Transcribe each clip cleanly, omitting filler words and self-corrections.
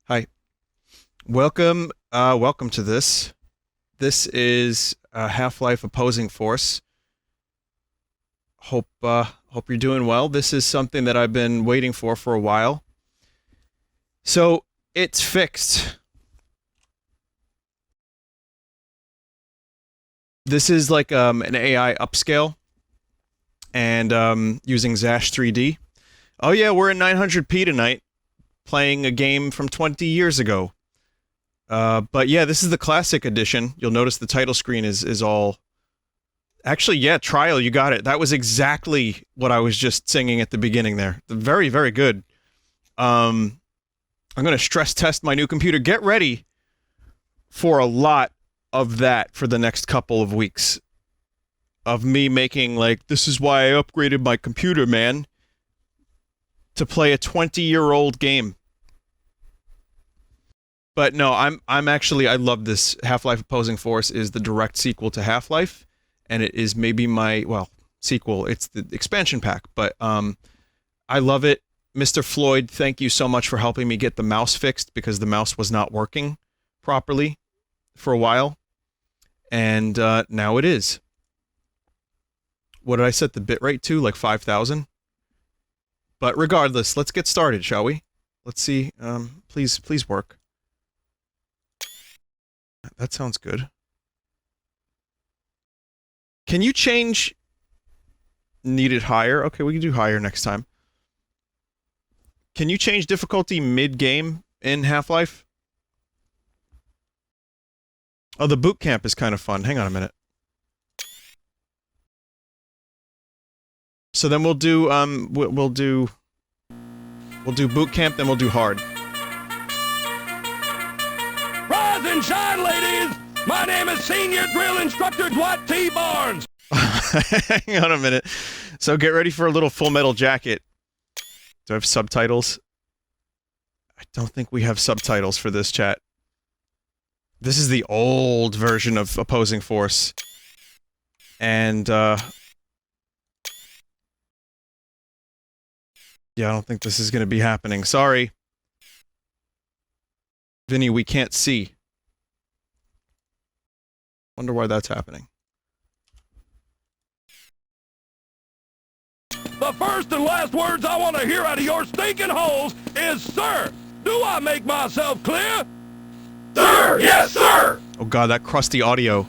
Hi. Welcome to this. This is Half-Life Opposing Force. Hope you're doing well. This is something that I've been waiting for a while. So, it's fixed. This is like an AI upscale and using Zash 3D. Oh yeah, we're in 900p tonight, playing a game from 20 years ago. But yeah, this is the classic edition. You'll notice the title screen is all... Actually, yeah, Trial, you got it. That was exactly what I was just singing at the beginning there. Very, very good. I'm going to stress test my new computer. Get ready for a lot of that for the next couple of weeks. Of me making, like, this is why I upgraded my computer, man. To play a 20-year-old game. But no, I'm actually, I love this. Half-Life Opposing Force is the direct sequel to Half-Life, and it is maybe my, well, sequel, it's the expansion pack, but I love it. Mr. Floyd, thank you so much for helping me get the mouse fixed, because the mouse was not working properly for a while, and now it is. What did I set the bitrate to? Like 5,000? But regardless, let's get started, shall we? Let's see, please work. That sounds good. Can you change... Needed higher? Okay, we can do higher next time. Can you change difficulty mid-game in Half-Life? Oh, the boot camp is kind of fun. Hang on a minute. So then we'll do, we'll do boot camp, then we'll do hard. Rise and shine, ladies! My name is Senior Drill Instructor Dwight T. Barnes. Hang on a minute. So get ready for a little Full Metal Jacket. Do I have subtitles? I don't think we have subtitles for this, chat. This is the old version of Opposing Force. And, yeah, I don't think this is going to be happening. Sorry. Vinny, we can't see. Wonder why that's happening. The first and last words I want to hear out of your stinking holes is, sir. Do I make myself clear? Sir, yes, sir. Oh god, that crusty audio.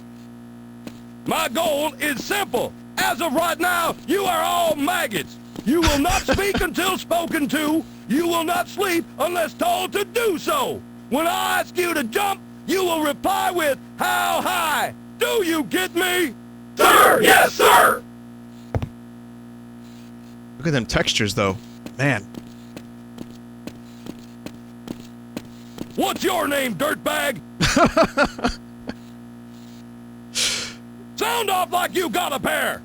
My goal is simple. As of right now, you are all maggots. You will not speak until spoken to. You will not sleep unless told to do so. When I ask you to jump, you will reply with, how high? Do you get me? Sir, yes, sir. Look at them textures, though. Man. What's your name, dirtbag? Sound off like you got a pair.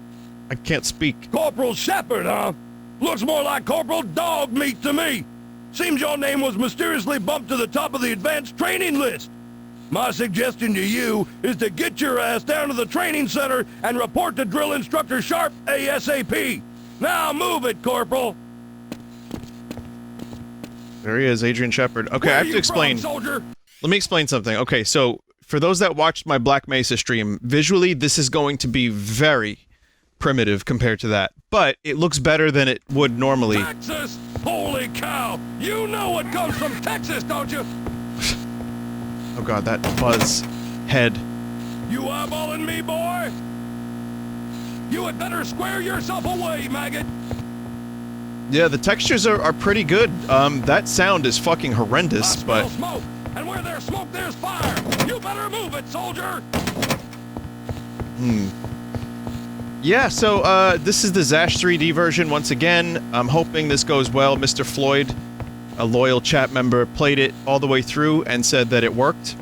I can't speak. Corporal Shepard, huh? Looks more like Corporal Dog Meat to me. Seems your name was mysteriously bumped to the top of the advanced training list. My suggestion to you is to get your ass down to the training center and report to Drill Instructor Sharp ASAP. Now move it, Corporal. There he is, Adrian Shepard. Okay, Where I have to explain. From, soldier? Let me explain something. Okay, so for those that watched my Black Mesa stream, visually this is going to be very primitive compared to that, but it looks better than it would normally. Texas? Holy cow! You know what comes from Texas, don't you? Oh god, that buzz head. You eyeballing me, boy? You had better square yourself away, maggot. Yeah, the textures are pretty good. That sound is fucking horrendous, I smell but... smoke, and where there's smoke, there's fire. You better move it, soldier. Yeah, so, this is the Zash 3D version once again. I'm hoping this goes well. Mr. Floyd, a loyal chat member, played it all the way through and said that it worked.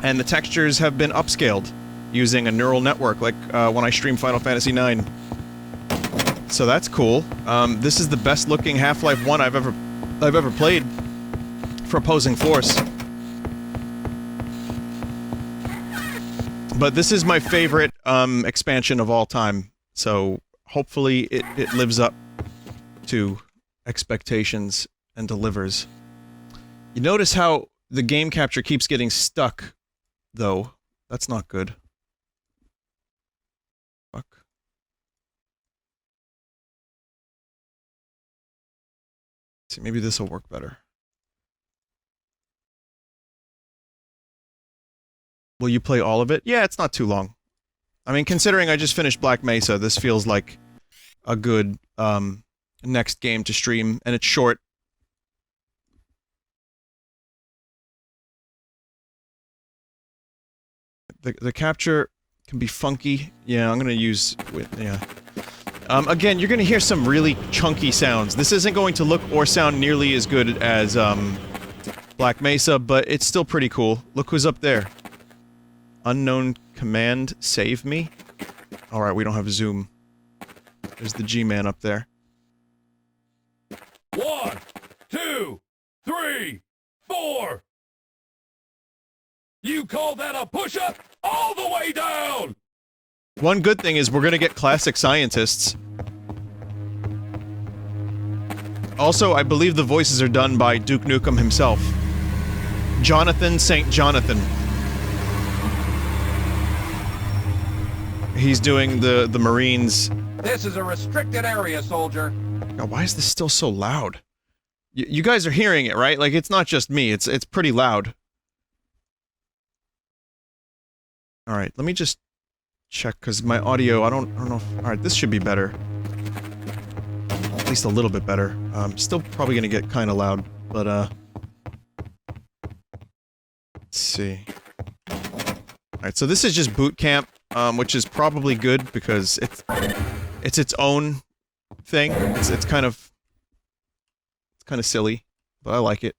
and the textures have been upscaled using a neural network, like when I stream Final Fantasy IX. So that's cool. This is the best looking Half-Life 1 I've ever played for opposing force. But this is my favorite expansion of all time, so hopefully it lives up to expectations and delivers. You notice how the game capture keeps getting stuck, though. That's not good. Fuck. See, maybe this will work better. Will you play all of it? Yeah, it's not too long. I mean, considering I just finished Black Mesa, this feels like a good, next game to stream, and it's short. The capture can be funky. Yeah, I'm gonna use... yeah. Again, you're gonna hear some really chunky sounds. This isn't going to look or sound nearly as good as, Black Mesa, but it's still pretty cool. Look who's up there. Unknown command, save me? Alright, we don't have zoom. There's the G-Man up there. 1, 2, 3, 4. You call that a push-up? All the way down! One good thing is we're gonna get classic scientists. Also, I believe the voices are done by Duke Nukem himself. Jonathan St. Jonathan. He's doing the Marines. This is a restricted area, soldier. God, why is this still so loud? You guys are hearing it, right? Like, it's not just me, it's pretty loud. Alright, let me just check, because my audio, I don't know if... Alright, this should be better. At least a little bit better. Still probably gonna get kinda loud, but, let's see. Alright, so this is just boot camp, which is probably good, because it's its own thing. It's kind of silly, but I like it.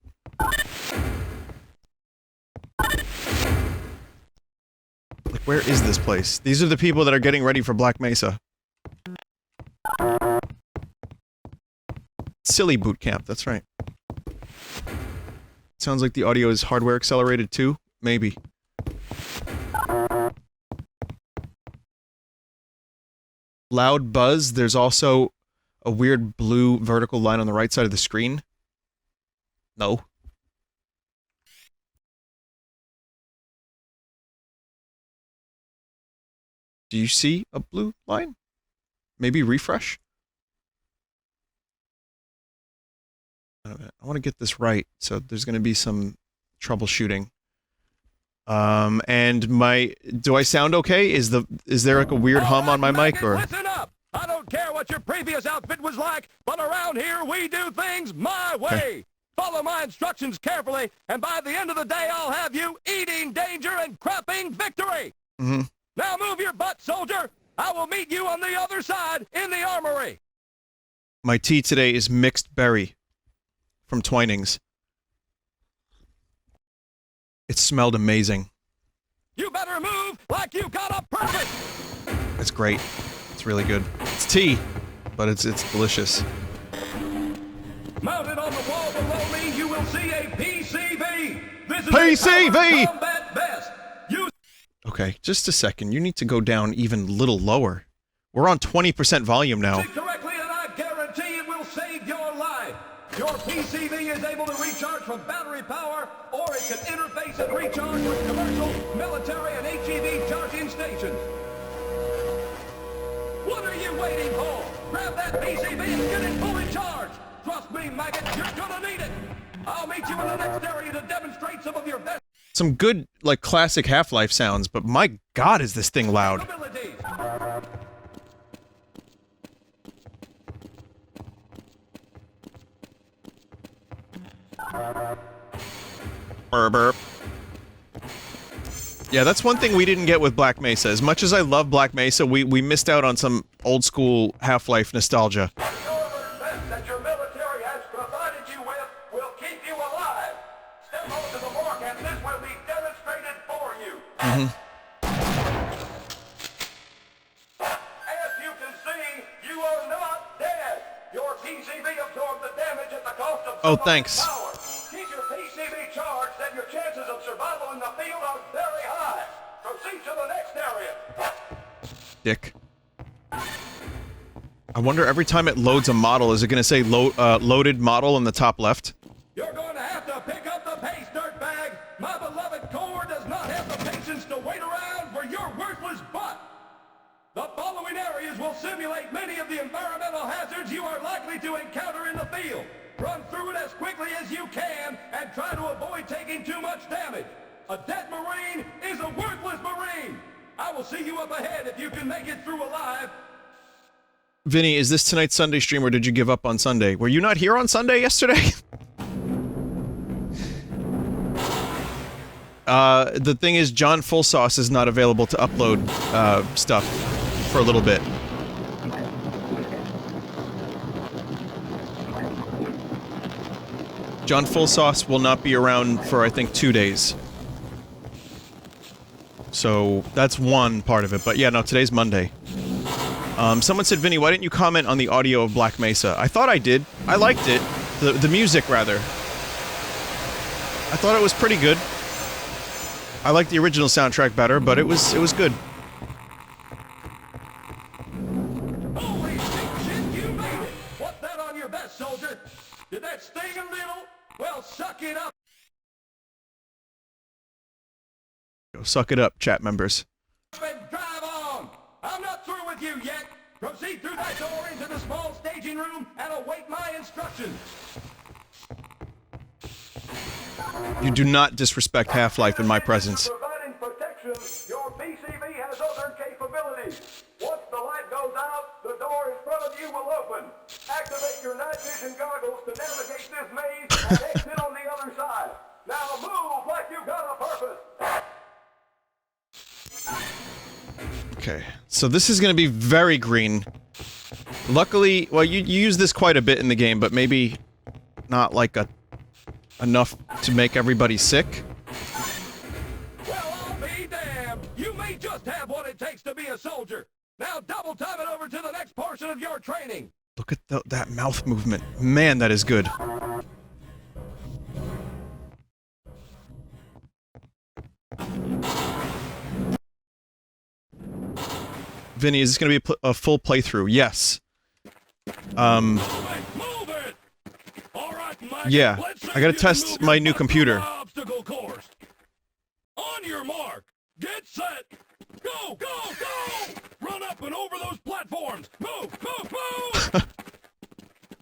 Like, where is this place? These are the people that are getting ready for Black Mesa. Silly boot camp, that's right. Sounds like the audio is hardware accelerated too? Maybe. Loud buzz, there's also a weird blue vertical line on the right side of the screen. No. Do you see a blue line? Maybe refresh? I want to get this right, so there's going to be some troubleshooting. And do I sound okay? Is there like a weird hum on my mic, or? Listen up! I don't care what your previous outfit was like, but around here we do things my way! Okay. Follow my instructions carefully, and by the end of the day I'll have you eating danger and crapping victory! Mm-hmm. Now move your butt, soldier! I will meet you on the other side in the armory! My tea today is mixed berry from Twinings. It smelled amazing. You better move like you got a permit! It's great. It's really good. It's tea, but it's delicious. Mounted on the wall below me, you will see a PCV! This is PCV! a powered combat vest! Use Okay, just a second. You need to go down even a little lower. We're on 20% volume now. it correctly and I guarantee it will save your life! Your PCV is able to recharge from battery power, or it can interface and recharge with commercial, military, and HEV charging stations. What are you waiting for? Grab that PCV and get it fully charged! Trust me, maggot, you're gonna need it! I'll meet you in the next area to demonstrate some of your best Some good, like, classic Half-Life sounds, but my god is this thing loud. abilities! Burp, burp. Yeah, that's one thing we didn't get with Black Mesa. As much as I love Black Mesa, we missed out on some old-school Half-Life nostalgia. The armored vest that your military has provided you with will keep you alive. Step onto the mark and this will be demonstrated for Mm-hmm. As you can see, you are not dead. Your PCB absorbed the damage at the cost of Oh, thanks. power. Keep your PCB charged, and your chances of survival in the field are very high. Proceed to the next area. Dick. I wonder every time it loads a model, is it going to say loaded model in the top left? You're going to have to pick up the pace, dirtbag. My beloved Core does not have the patience to wait around for your worthless butt. The following areas will simulate many of the environmental hazards you are likely to encounter in the field. Run through it as quickly as you can and try to avoid taking too much damage. A dead Marine is a worthless Marine. I will see you up ahead if you can make it through alive. Vinny, is this tonight's Sunday stream or did you give up on Sunday? Were you not here on Sunday yesterday? The thing is, John Fullsauce is not available to upload, stuff for a little bit. John Fullsauce will not be around for, I think, 2 days. So, that's one part of it, but yeah, no, today's Monday. Someone said, Vinny, why didn't you comment on the audio of Black Mesa? I thought I did. I liked it. The music, rather. I thought it was pretty good. I liked the original soundtrack better, but it was good. Holy shit, you made it! What's that on your vest, soldier? Did that sting a little? Well, suck it up! Go suck it up, chat members. And drive on! I'm not through with you yet! Proceed through that door into the small staging room and await my instructions! You do not disrespect Half-Life in my presence. Providing protection, your PCB has other capabilities. Once the light goes out, the door in front of you will open. Activate your night vision goggles to navigate this maze and exit on the other side. Now move like you got a purpose. Okay, so this is gonna be very green. Luckily, well, you use this quite a bit in the game, but maybe not like enough to make everybody sick. Well, I'll be damned. You may just have what it takes to be a soldier. Now double time it over to the next portion of your training. Look at that mouth movement. Man, that is good. Vinny, is this going to be a full playthrough? Yes. Move it. All right, Mike, yeah, I gotta you test can my move new your computer. Obstacle course. On your mark, get set, go, go, go! Run up and over those platforms. Move, move, move!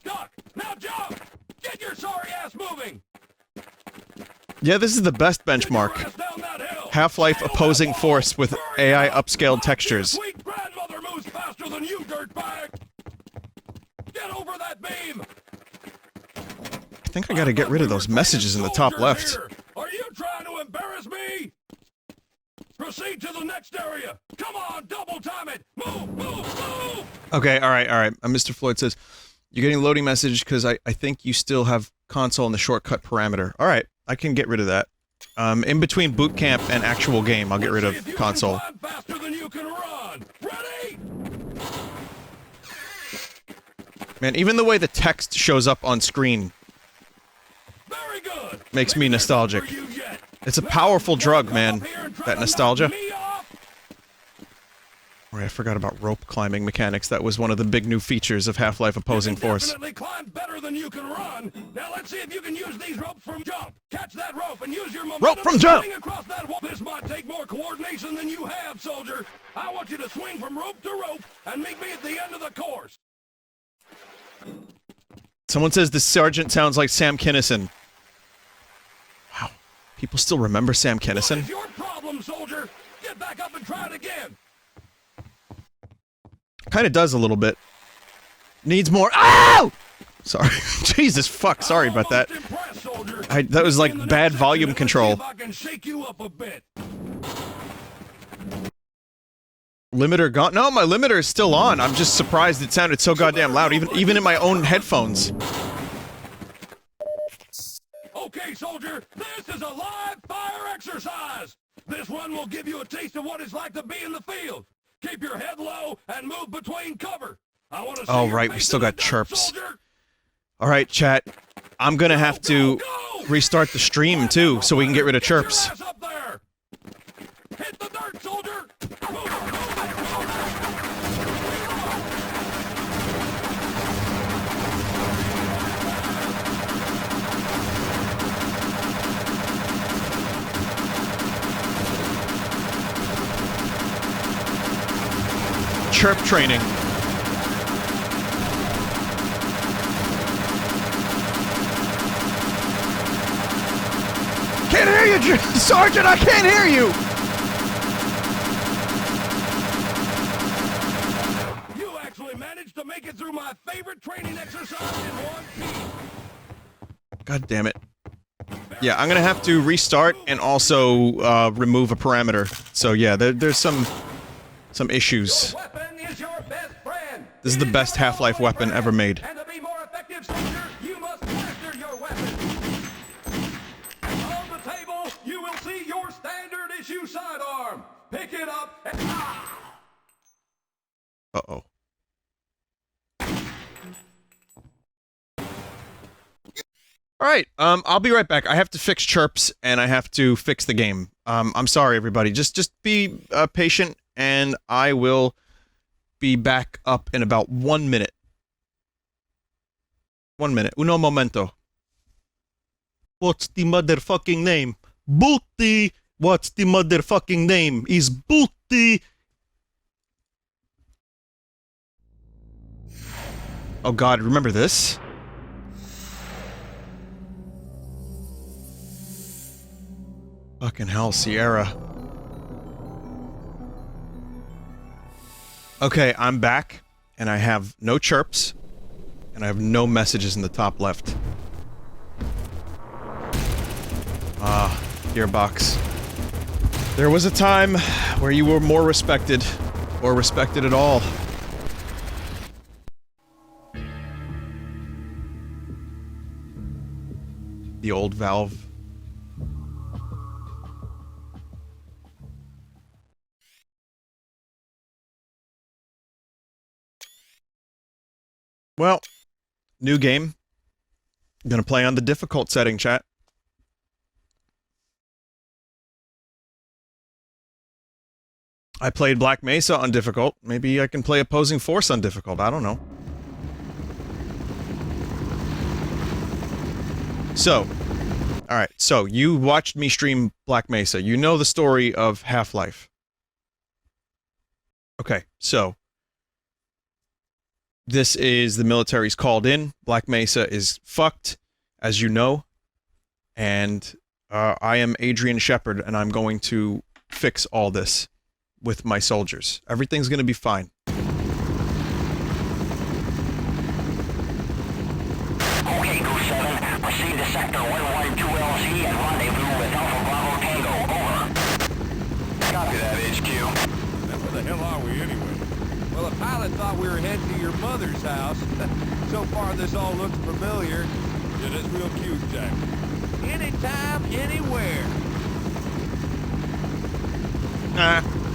Duck, now jump! Get your sorry ass moving! Yeah, this is the best benchmark. Half-Life opposing force with AI upscaled textures. Sweet grandmother moves faster than you, dirtbag! Get over that beam! I think I gotta get rid of those messages in the top left. Here. Are you trying to embarrass me? Proceed to the next area! Come on, double time it! Move, move, move! Okay, alright. Mr. Floyd says, you're getting a loading message because I think you still have console in the shortcut parameter. Alright, I can get rid of that. In between boot camp and actual game, I'll get rid of console. Faster than you can run. Ready? Man, even the way the text shows up on screen Very good. makes me nostalgic. It's a powerful drug, man, that nostalgia. Alright, I forgot about rope climbing mechanics. That was one of the big new features of Half-Life Opposing Force. Definitely climb better than you can run. Now let's see if you can use these ropes from jump. Catch that rope and use your momentum. Rope from jump! Across that wall. This might take more coordination than you have, soldier. I want you to swing from rope to rope and meet me at the end of the course. Someone says the sergeant sounds like Sam Kinison. Wow. People still remember Sam What Kinison? is your problem, soldier? Get back up and try it again. Kinda does a little bit. Needs more— OW! Sorry. Jesus fuck, sorry about that. That was like bad volume control. Limiter gone? No, my limiter is still on. I'm just surprised it sounded so goddamn loud, even in my own headphones. Okay, soldier, this is a live fire exercise. This one will give you a taste of what it's like to be in the field. Keep your head low and move between cover. I want to see Oh, your right, we face still in the got dirt, chirps. soldier. All right, chat. I'm gonna have to restart the stream too, so we can get rid of chirps. Get your ass up there. Hit the dirt, soldier. Move it. Chirp training. Can't hear you, Sergeant! I can't hear you! You actually managed to make it through my favorite training exercise in one piece. God damn it. Yeah, I'm gonna have to restart and also remove a parameter. So yeah, there's some issues. Your weapon is your best friend. This is the best Half-Life weapon ever made. And to be more effective, soldier, you must master your weapon. On the table, you will see your standard issue sidearm. Pick it up and Uh-oh. Alright, I'll be right back. I have to fix chirps, and I have to fix the game. I'm sorry, everybody. Just be patient, and I will be back up in about 1 minute. 1 minute. Uno momento. What's the motherfucking name? Booty! What's the motherfucking name? Is Booty! Oh god, remember this? Fucking hell, Sierra. Okay, I'm back, and I have no chirps, and I have no messages in the top left. Ah, Gearbox. There was a time where you were more respected, or respected at all. The old Valve. Well, new game. I'm gonna play on the difficult setting, chat. I played Black Mesa on difficult. Maybe I can play Opposing Force on difficult. I don't know. So, alright, so you watched me stream Black Mesa. You know the story of Half-Life. Okay, so this is the military's called in. Black Mesa is fucked, as you know. And I am Adrian Shepard, and I'm going to fix all this with my soldiers. Everything's gonna be fine. Okay, Goose 7. Proceed to Sector 112LZ and rendezvous with Alpha Bravo Tango. Over. Copy that, HQ. Now, where the hell are we anyway? Well, the pilot thought we were heading to your mother's house. So far, this all looks familiar. Yeah, that's real cute, Jack. Anytime, anywhere.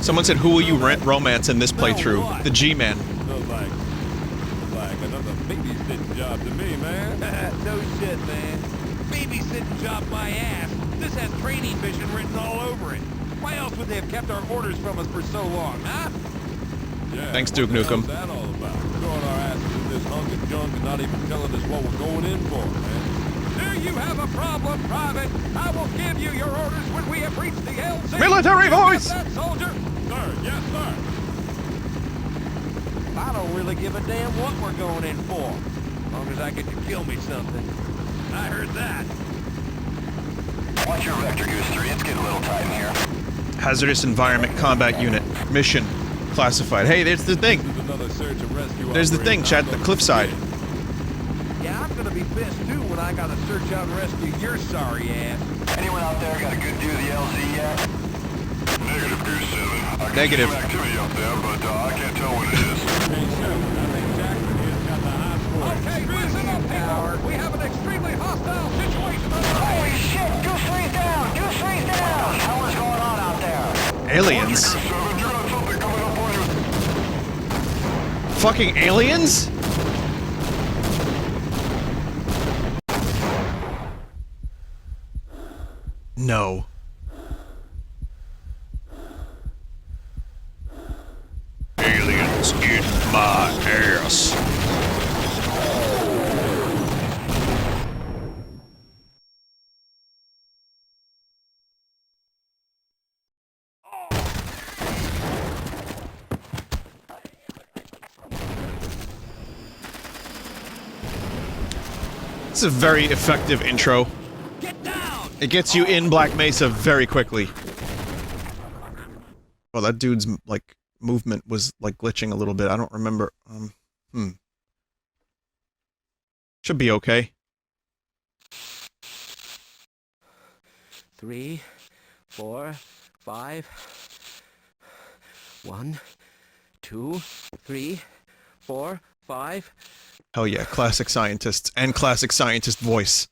Someone said, who will you romance in this playthrough? what? The G-Man. Feels like another babysitting job to me, man. No shit, man. Babysitting job my ass. This has training mission written all over it. Why else would they have kept our orders from us for so long, huh? Yeah, Thanks, Duke Nukem. What's that all about? Throwing our asses in this hunk of junk and not even telling us what we're going in for, man. Do you have a problem, Private? I will give you your orders when we have reached the LZ. Military You get voice! that, soldier? Sir, yes, sir. I don't really give a damn what we're going in for. As long as I get to kill me something. I heard that. Watch your vector, Goose 3. It's getting a little tight in here. Hazardous Environment Combat Unit. Mission. Classified. Hey, there's the thing. This is another search and rescue There's the thing, operation. chat. The cliffside. Yeah, I'm gonna be pissed too when I gotta search out and rescue your sorry ass. Anyone out there got a good view of the LZ yet? Negative, Goose 7. I can Negative. see some activity up there, but I can't tell what it is. Okay, listen up, people. We have an extremely hostile situation. Holy shit! Goose 3's down! Goose 3's down! What the hell is going on out there? Aliens? Fucking aliens? No. Aliens in my ass. It's a very effective intro. Get down! It gets you in Black Mesa very quickly. Well, that dude's, like, movement was, like, glitching a little bit. I don't remember, Should be okay. 3, 4, 5. 1, 2, 3, 4, 5. Hell yeah, classic scientists and classic scientist voice.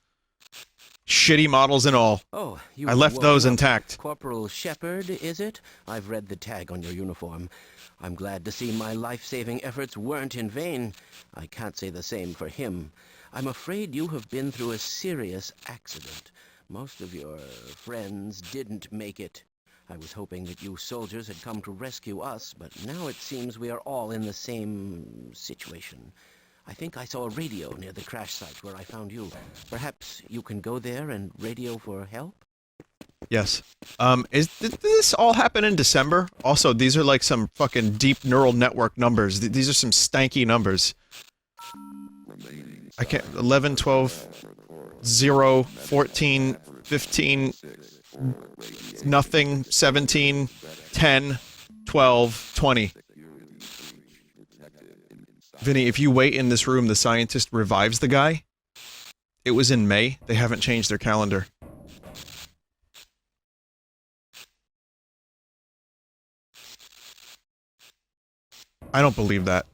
Shitty models and all. Oh, you I left those woken up. intact. Corporal Shepard, is it? I've read the tag on your uniform. I'm glad to see my life-saving efforts weren't in vain. I can't say the same for him. I'm afraid you have been through a serious accident. Most of your friends didn't make it. I was hoping that you soldiers had come to rescue us, but now it seems we are all in the same situation. I think I saw a radio near the crash site where I found you. Perhaps you can go there and radio for help? Yes. Did this all happen in December? Also, these are like some fucking deep neural network numbers. These are some stanky numbers. I can't... 11, 12, 0, 14, 15, nothing, 17, 10, 12, 20. Vinny, if you wait in this room, the scientist revives the guy. It was in May. They haven't changed their calendar. I don't believe that.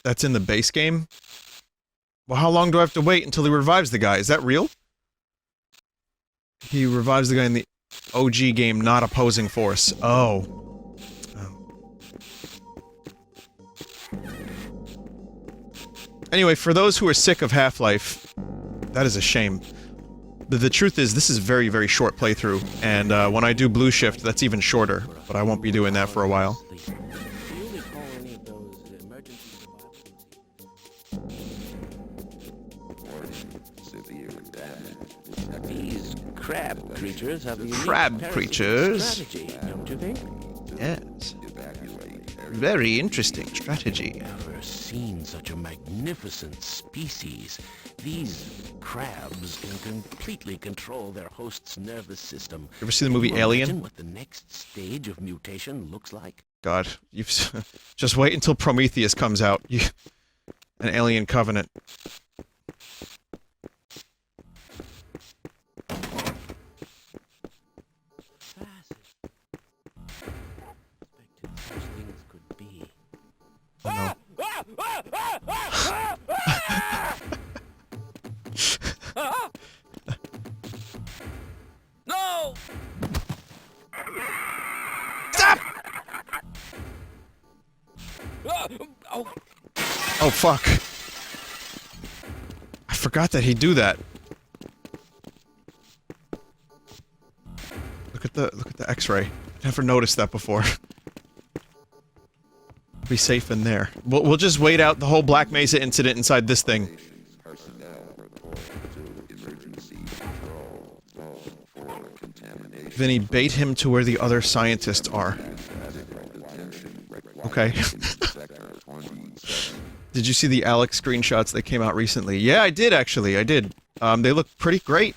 That's in the base game? Well, how long do I have to wait until he revives the guy? Is that real? He revives the guy in the OG game, not opposing force. Oh. Anyway, for those who are sick of Half-Life, that is a shame. The truth is, this is a very, very short playthrough, and when I do Blue Shift, that's even shorter, but I won't be doing that for a while. Do you recall any of those emergency These crab creatures have a unique Crab parasitic creatures? strategy, don't you think? Yes. Very interesting strategy. Never seen such a magnificent species. These crabs can completely control their host's nervous system. You ever see the movie Can you Alien? imagine what the next stage of mutation looks like? God, you've... just wait until Prometheus comes out. An Alien Covenant. Such things could be. Oh, No! Stop! Oh, Oh, fuck. I forgot that he'd do that. Look at the X-ray. Never noticed that before. Be safe in there. We'll just wait out the whole Black Mesa incident inside this thing. Vinny, bait him to where the other scientists are. Okay. Did you see the Alex screenshots that came out recently? Yeah, I did actually, I did. They look pretty great.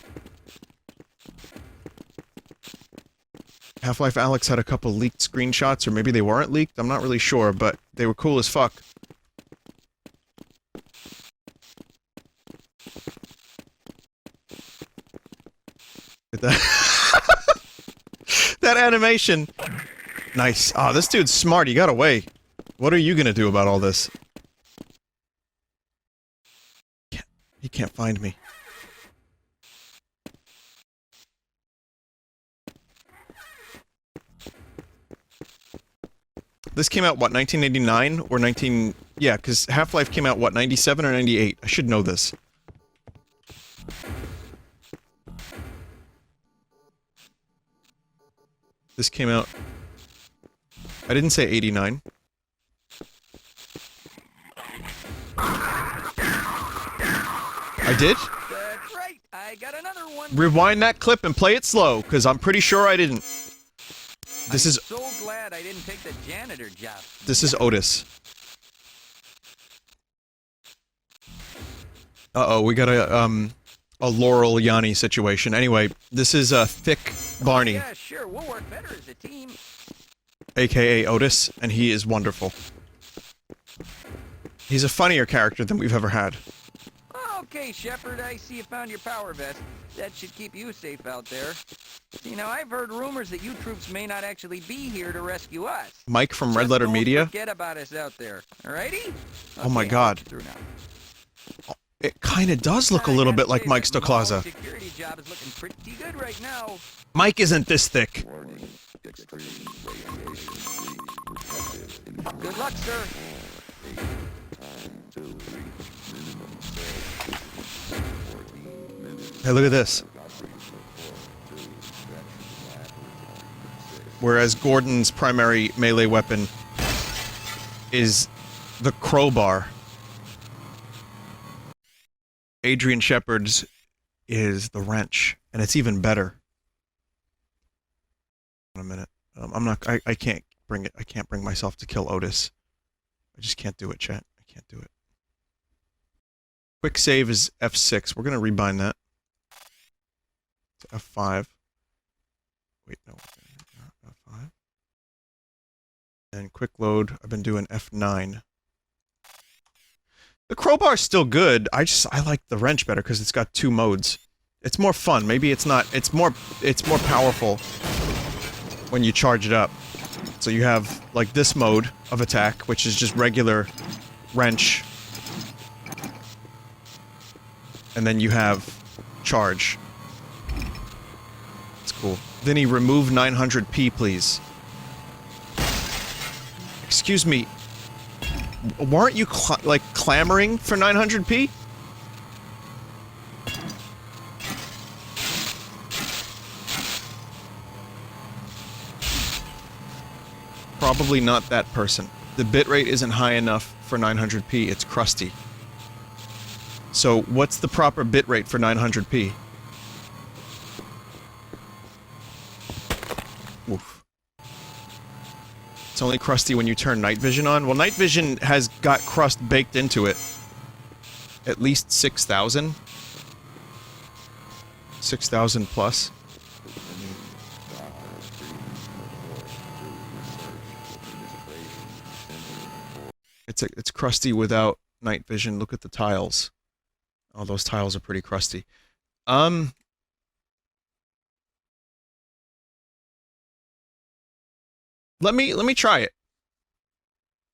Half-Life Alex had a couple leaked screenshots, or maybe they weren't leaked, I'm not really sure, but they were cool as fuck. Look at that. That animation! Nice. Ah, this dude's smart, he got away. What are you gonna do about all this? He can't find me. This came out, what, 1989 or 19... Yeah, because Half-Life came out, what, 97 or 98? I should know this. This came out... I didn't say 89. I did? That's right. I got another one. Rewind that clip and play it slow, because I'm pretty sure I didn't. This is... so glad I didn't take the janitor job. This is Otis. Uh-oh, we got a Laurel Yanni situation. Anyway, this is a thick Barney, Yeah, sure. We'll work better as a team. aka Otis, and he is wonderful. He's a funnier character than we've ever had. Okay, Shepard, I see you found your power vest. That should keep you safe out there. You know, I've heard rumors that you troops may not actually be here to rescue us. Mike from Red Just Letter don't Media? Forget about us out there. Alrighty? Oh my Okay, god. Through now. It kinda does look a little bit like Mike Stoklaza. Security job is looking pretty good right now. Mike isn't this thick. Good luck, sir. Hey, look at this. Whereas Gordon's primary melee weapon is the crowbar, Adrian Shepard's is the wrench, and it's even better. In a minute, I can't bring it. I can't bring myself to kill Otis. I just can't do it, chat. I can't do it. Quick save is F6. We're gonna rebind that to F5. Wait, no. F5. And quick load, I've been doing F9. The crowbar's still good. I like the wrench better because it's got two modes. It's more fun. Maybe it's not. It's more powerful when you charge it up. So you have like this mode of attack, which is just regular wrench. And then you have charge. It's cool. Vinny, remove 900p, please. Excuse me. Weren't you like clamoring for 900p? Probably not that person. The bitrate isn't high enough for 900p. It's crusty. So, what's the proper bitrate for 900p? Oof. It's only crusty when you turn night vision on. Well, night vision has got crust baked into it. At least 6,000. 6,000 plus. It's crusty without night vision. Look at the tiles. Oh, those tiles are pretty crusty. Let me try it.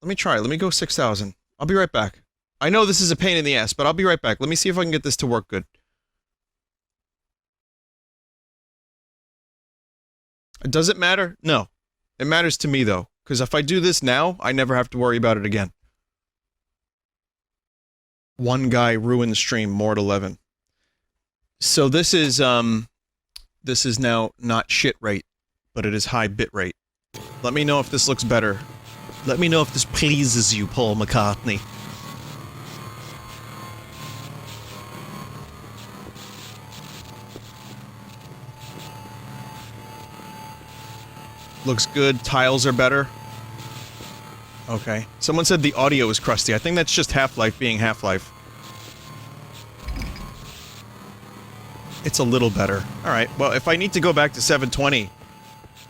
Let me try it. Let me go 6,000. I'll be right back. I know this is a pain in the ass, but I'll be right back. Let me see if I can get this to work good. Does it matter? No. It matters to me, though. Because if I do this now, I never have to worry about it again. One guy ruined the stream, Mort 11. So this is now not shit rate, but it is high bit rate. Let me know if this looks better. Let me know if this pleases you, Paul McCartney. Looks good. Tiles are better. Okay. Someone said the audio is crusty. I think that's just Half-Life being Half-Life. It's a little better. Alright, well, if I need to go back to 720,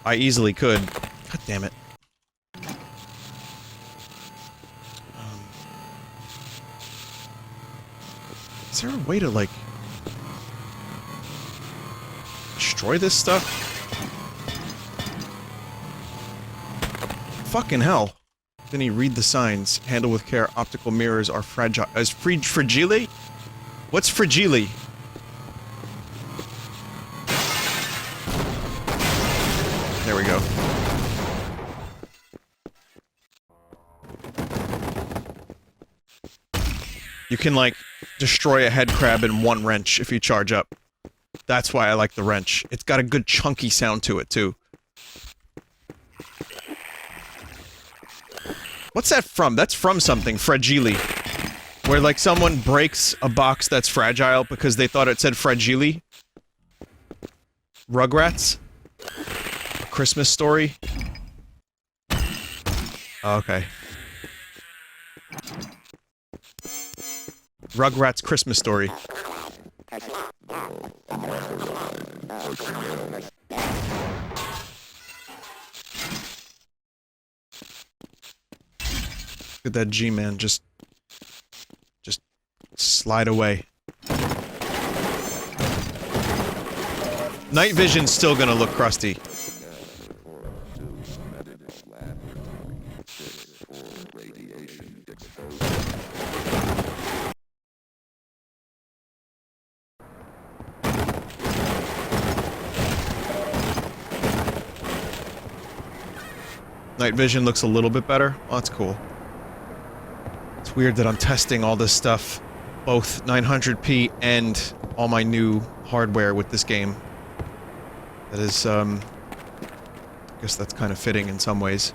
I easily could. God damn it. Is there a way to, like, destroy this stuff? Fucking hell. Vinny, read the signs. Handle with care. Optical mirrors are fragile. Fragile? What's fragile? There we go. You can, like, destroy a head crab in one wrench if you charge up. That's why I like the wrench. It's got a good chunky sound to it, too. What's that from? That's from something, Fragile. Where, like, someone breaks a box that's fragile because they thought it said Fragile. Rugrats? A Christmas Story? Okay. Rugrats Christmas Story. Look at that G-Man, just slide away. Night vision's still gonna look crusty. Night vision looks a little bit better. Oh, that's cool. It's weird that I'm testing all this stuff, both 900p and all my new hardware with this game. That is, I guess that's kind of fitting in some ways.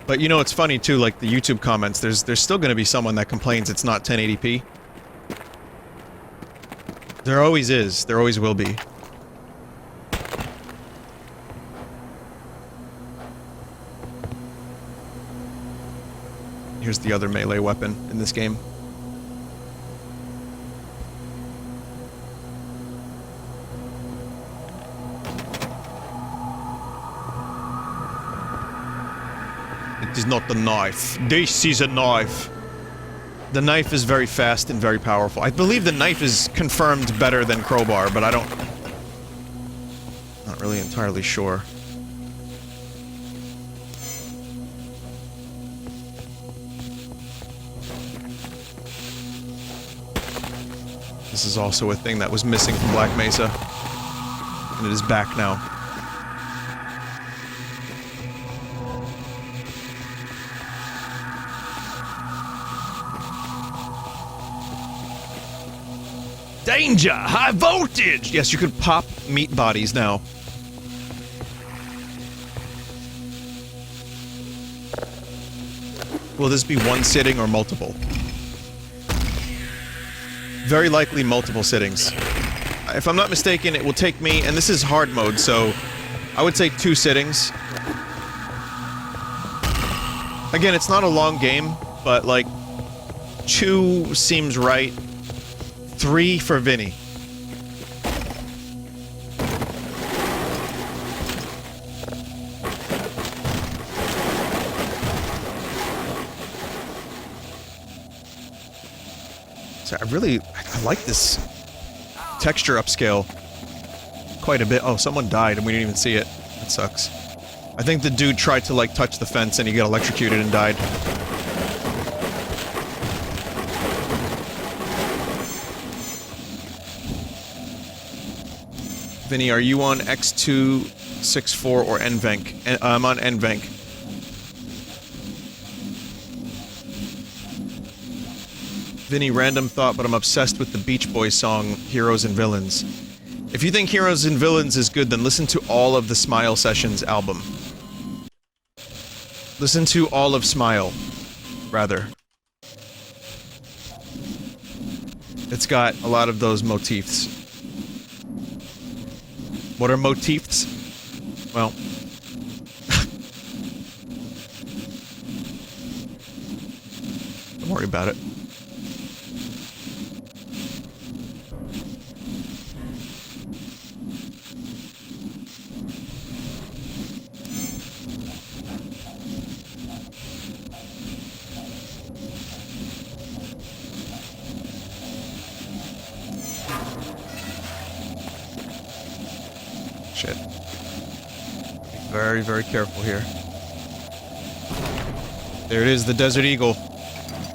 But you know, it's funny too, like the YouTube comments, there's still gonna be someone that complains it's not 1080p. There always is. There always will be. Here's the other melee weapon in this game. It is not the knife. This is a knife. The knife is very fast and very powerful. I believe the knife is confirmed better than crowbar, but I don't... Not really entirely sure. This is also a thing that was missing from Black Mesa. And it is back now. Danger! High voltage! Yes, you could pop meat bodies now. Will this be one sitting or multiple? Very likely multiple sittings. If I'm not mistaken, it will take me, and this is hard mode, so I would say 2 sittings. Again, it's not a long game, but like 2 seems right. 3 for Vinny. So I like this texture upscale quite a bit. Oh, someone died and we didn't even see it. That sucks. I think the dude tried to like touch the fence and he got electrocuted and died. Vinny, are you on X264 or NVENC? I'm on NVENC. Vinny, random thought, but I'm obsessed with the Beach Boys song, Heroes and Villains. If you think Heroes and Villains is good, then listen to all of the Smile Sessions album. Listen to all of Smile, rather. It's got a lot of those motifs. What are motifs? Well... don't worry about it. Shit. Be very, very careful here. There it is, the Desert Eagle.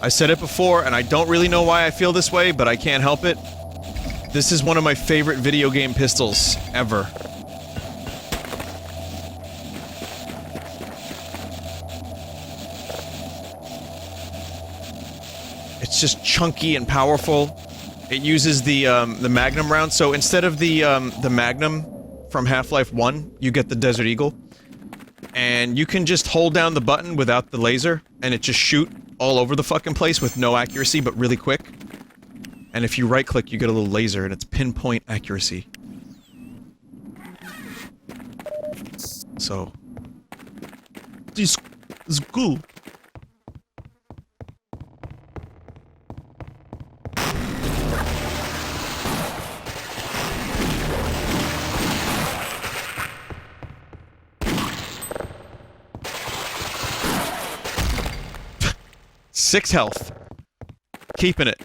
I said it before, and I don't really know why I feel this way, but I can't help it. This is one of my favorite video game pistols ever. it's just chunky and powerful. It uses the Magnum round, so instead of the Magnum from Half-Life 1, you get the Desert Eagle. And you can just hold down the button without the laser, and it just shoot all over the fucking place with no accuracy, but really quick. And if you right-click, you get a little laser, and it's pinpoint accuracy. So... this is cool. Six health. Keeping it.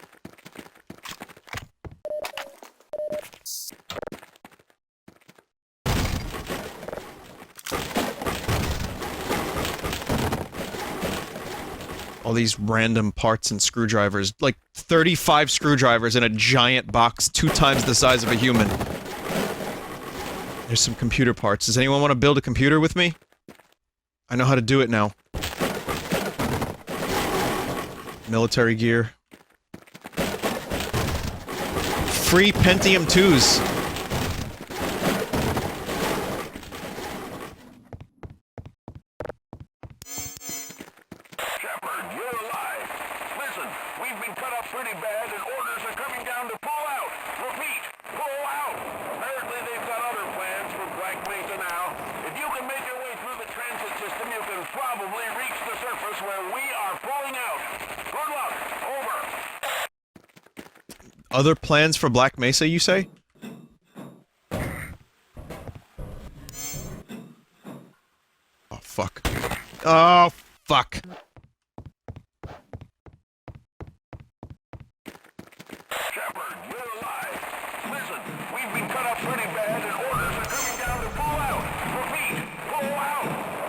All these random parts and screwdrivers. Like 35 screwdrivers in a giant box 2 times the size of a human. There's some computer parts. Does anyone want to build a computer with me? I know how to do it now. Military gear. Free Pentium 2s. Shepard, you're alive. Listen, we've been cut up pretty bad and orders are coming down to pull out. Repeat, pull out. Apparently they've got other plans for Black Mesa now. If you can make your way through the transit system, you can probably reach the surface where we are pulling out. Good luck. Over. Other plans for Black Mesa, you say? Oh, fuck. Oh, fuck. Shepard, you're alive. Listen, we've been cut up pretty bad and orders are coming down to pull out. Repeat, pull out.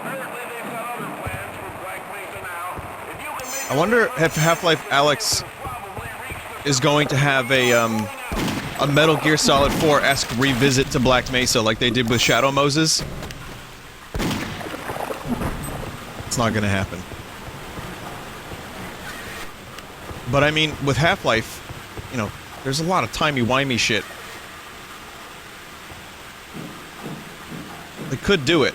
Apparently they've got other plans for Black Mesa now. If you can make I wonder if Half-Life Alyx is going to have a Metal Gear Solid 4-esque revisit to Black Mesa like they did with Shadow Moses. It's not gonna happen. But I mean, with Half-Life, you know, there's a lot of timey-wimey shit. They could do it.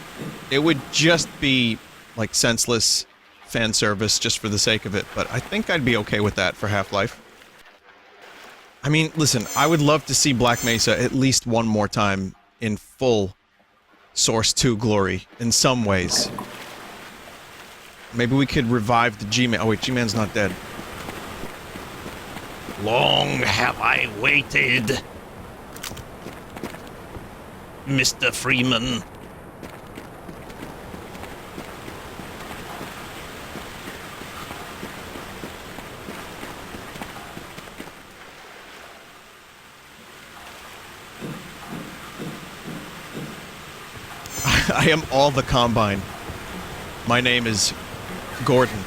It would just be, like, senseless fan service just for the sake of it, but I think I'd be okay with that for Half-Life. I mean, listen, I would love to see Black Mesa at least one more time in full Source 2 glory, in some ways. Maybe we could revive the G-Man. Oh wait, G-Man's not dead. Long have I waited, Mr. Freeman. I am all the Combine. My name is Gordon.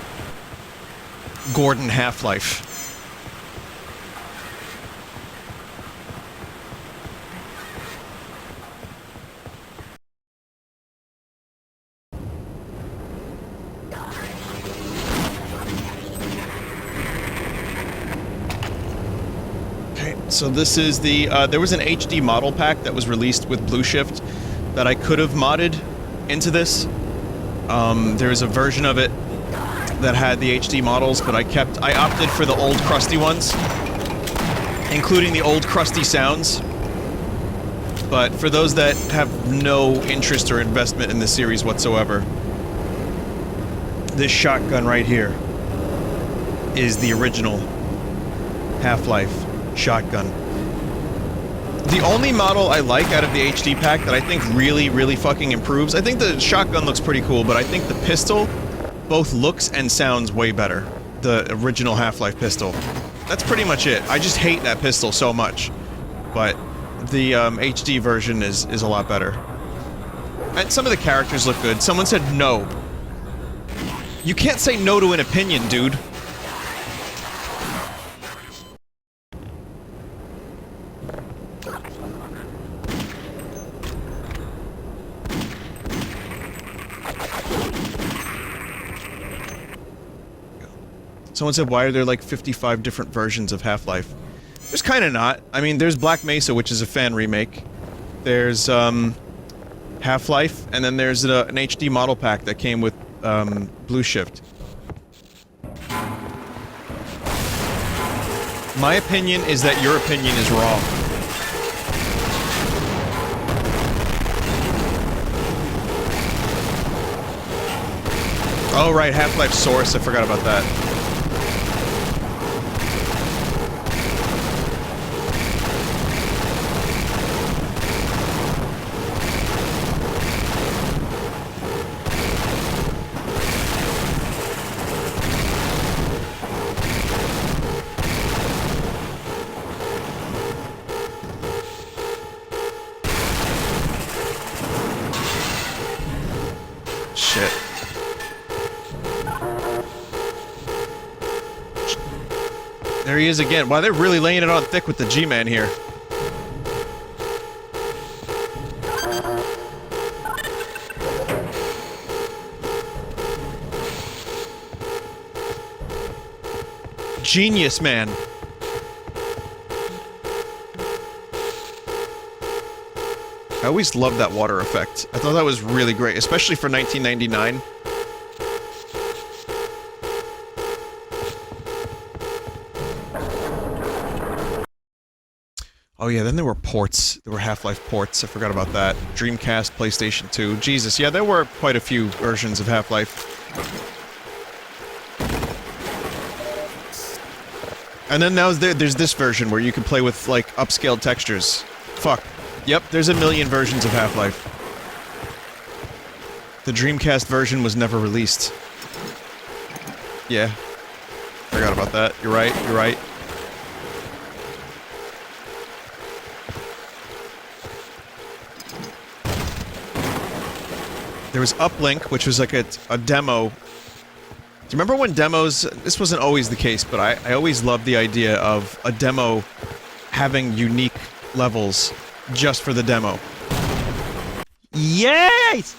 Gordon Half-Life. Okay, so this is the, there was an HD model pack that was released with Blue Shift that I could have modded into this. There's a version of it that had the HD models, but I opted for the old crusty ones, including the old crusty sounds. But for those that have no interest or investment in the series whatsoever, this shotgun right here is the original Half-Life shotgun. The only model I like out of the HD pack that I think really, really fucking improves, I think the shotgun looks pretty cool, but I think the pistol both looks and sounds way better. The original Half-Life pistol. That's pretty much it. I just hate that pistol so much. But the HD version is a lot better. And some of the characters look good. Someone said no. You can't say no to an opinion, dude. Someone said, why are there like 55 different versions of Half-Life? There's kind of not. I mean, there's Black Mesa, which is a fan remake. There's, Half-Life, and then there's an HD model pack that came with, Blue Shift. My opinion is that your opinion is wrong. Oh, right, Half-Life Source, I forgot about that. Shit. There he is again. Wow, they're really laying it on thick with the G-Man here. Genius, man. I always loved that water effect. I thought that was really great, especially for 1999. Oh yeah, then there were ports. There were Half-Life ports. I forgot about that. Dreamcast, PlayStation 2. Jesus, yeah, there were quite a few versions of Half-Life. And then now there's this version where you can play with, like, upscaled textures. Fuck. Yep, there's a million versions of Half-Life. The Dreamcast version was never released. Yeah. Forgot about that. You're right, you're right. There was Uplink, which was like a demo. Do you remember when demos... This wasn't always the case, but I always loved the idea of a demo having unique levels just for the demo. Yes!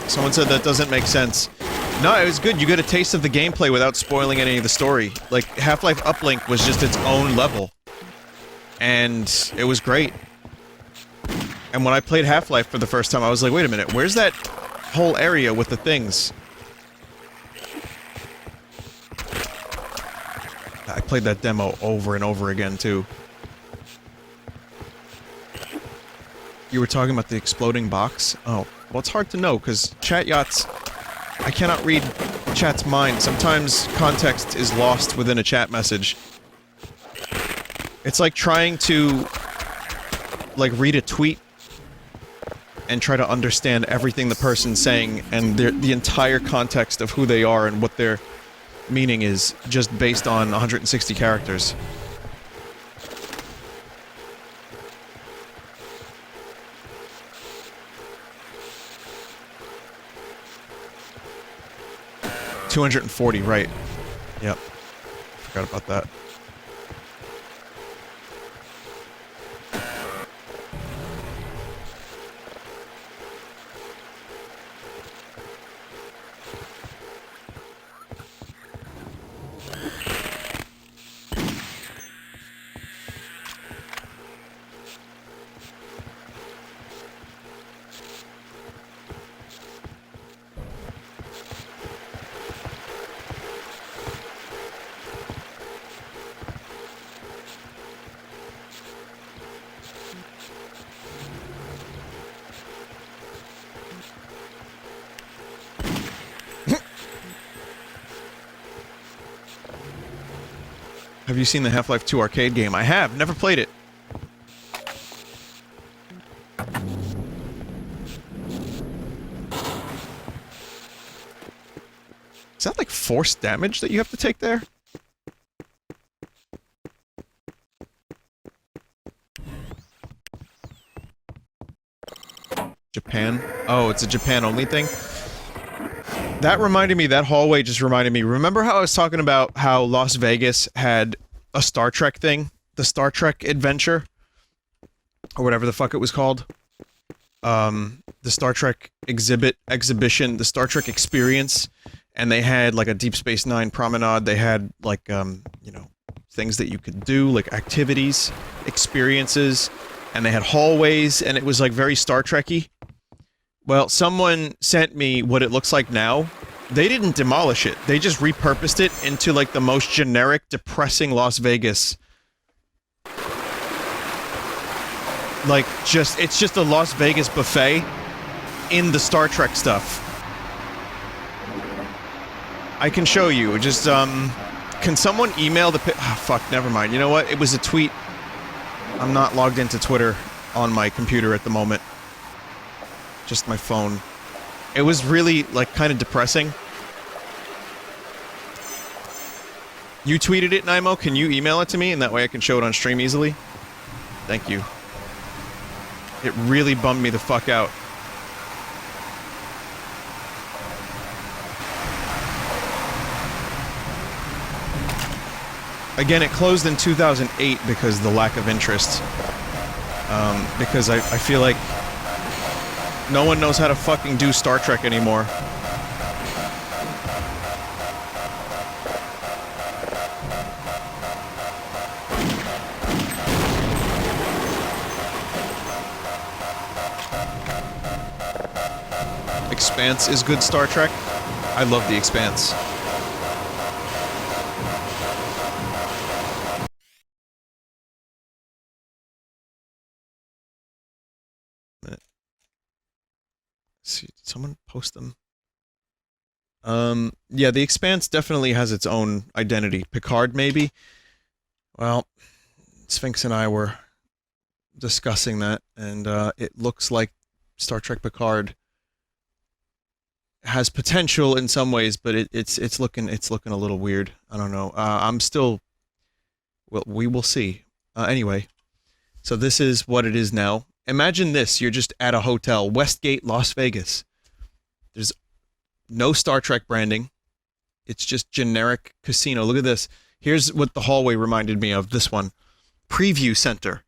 Someone said that doesn't make sense. No, it was good. You get a taste of the gameplay without spoiling any of the story. Like, Half-Life Uplink was just its own level. And it was great. And when I played Half-Life for the first time, I was like, wait a minute, where's that whole area with the things? I played that demo over and over again, too. You were talking about the exploding box? Oh, well, it's hard to know, because chat yachts... I cannot read chat's mind. Sometimes context is lost within a chat message. It's like trying to, like, read a tweet and try to understand everything the person's saying and the entire context of who they are and what their meaning is, just based on 160 characters. $240, right. Yep. Forgot about that. Have you seen the Half-Life 2 arcade game? I have, never played it. Is that like force damage that you have to take there? Japan? Oh, it's a Japan-only thing? That reminded me, that hallway just reminded me. Remember how I was talking about how Las Vegas had a Star Trek thing, the Star Trek Adventure, or whatever the fuck it was called. The Star Trek exhibition, the Star Trek experience, and they had like a Deep Space Nine promenade. They had like, you know, things that you could do, like activities, experiences, and they had hallways, and it was like very Star Trek-y. Well, someone sent me what it looks like now. They didn't demolish it. They just repurposed it into like the most generic, depressing Las Vegas. Like, it's just a Las Vegas buffet in the Star Trek stuff. I can show you. Just, can someone email the fuck, never mind. You know what? It was a tweet. I'm not logged into Twitter on my computer at the moment. Just my phone. It was really, like, kind of depressing. You tweeted it, Nimo? Can you email it to me? And that way I can show it on stream easily? Thank you. It really bummed me the fuck out. Again, it closed in 2008 because of the lack of interest. Because I feel like no one knows how to fucking do Star Trek anymore. Expanse is good Star Trek. I love The Expanse. See, did someone post them? Yeah, The Expanse definitely has its own identity. Picard, maybe? Well, Sphinx and I were discussing that, and it looks like Star Trek Picard has potential in some ways, but it's looking a little weird. I don't know. I'm still... Well, we will see. Anyway, so this is what it is now. Imagine this, you're just at a hotel, Westgate, Las Vegas. There's no Star Trek branding. It's just generic casino. Look at this. Here's what the hallway reminded me of, this one. Preview Center.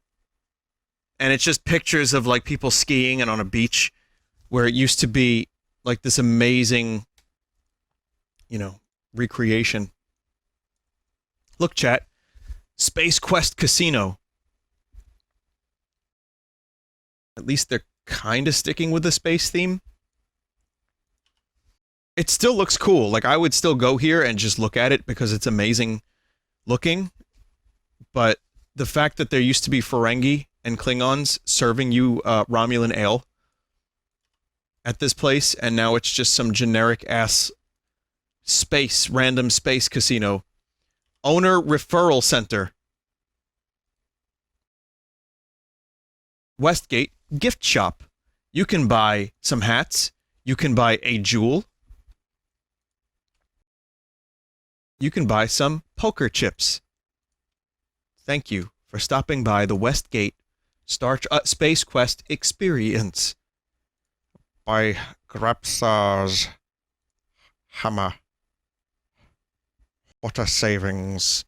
And it's just pictures of like people skiing and on a beach where it used to be like this amazing, you know, recreation. Look, chat. Space Quest Casino. At least they're kind of sticking with the space theme. It still looks cool. Like, I would still go here and just look at it because it's amazing looking. But the fact that there used to be Ferengi and Klingons serving you Romulan ale at this place, and now it's just some generic-ass random space casino. Owner Referral Center. Westgate Gift Shop. You can buy some hats. You can buy a jewel. You can buy some poker chips. Thank you for stopping by the Westgate Space Quest Experience. By Grapsar's Hammer. What a savings.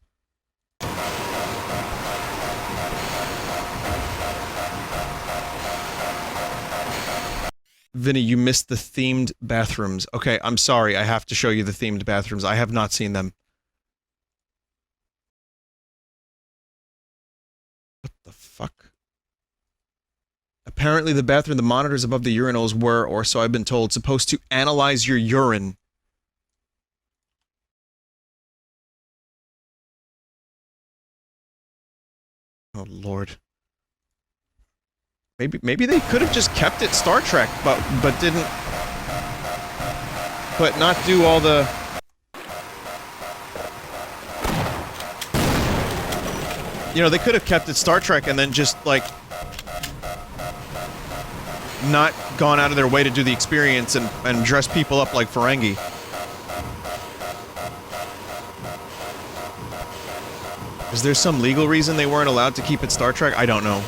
Vinny, you missed the themed bathrooms. Okay, I'm sorry. I have to show you the themed bathrooms. I have not seen them. What the fuck? Apparently the monitors above the urinals were, or so I've been told, supposed to analyze your urine. Oh, Lord. Maybe they could have just kept it Star Trek, but didn't... But not do all the... You know, they could have kept it Star Trek and then just, like... not gone out of their way to do the experience and dress people up like Ferengi. Is there some legal reason they weren't allowed to keep it Star Trek? I don't know.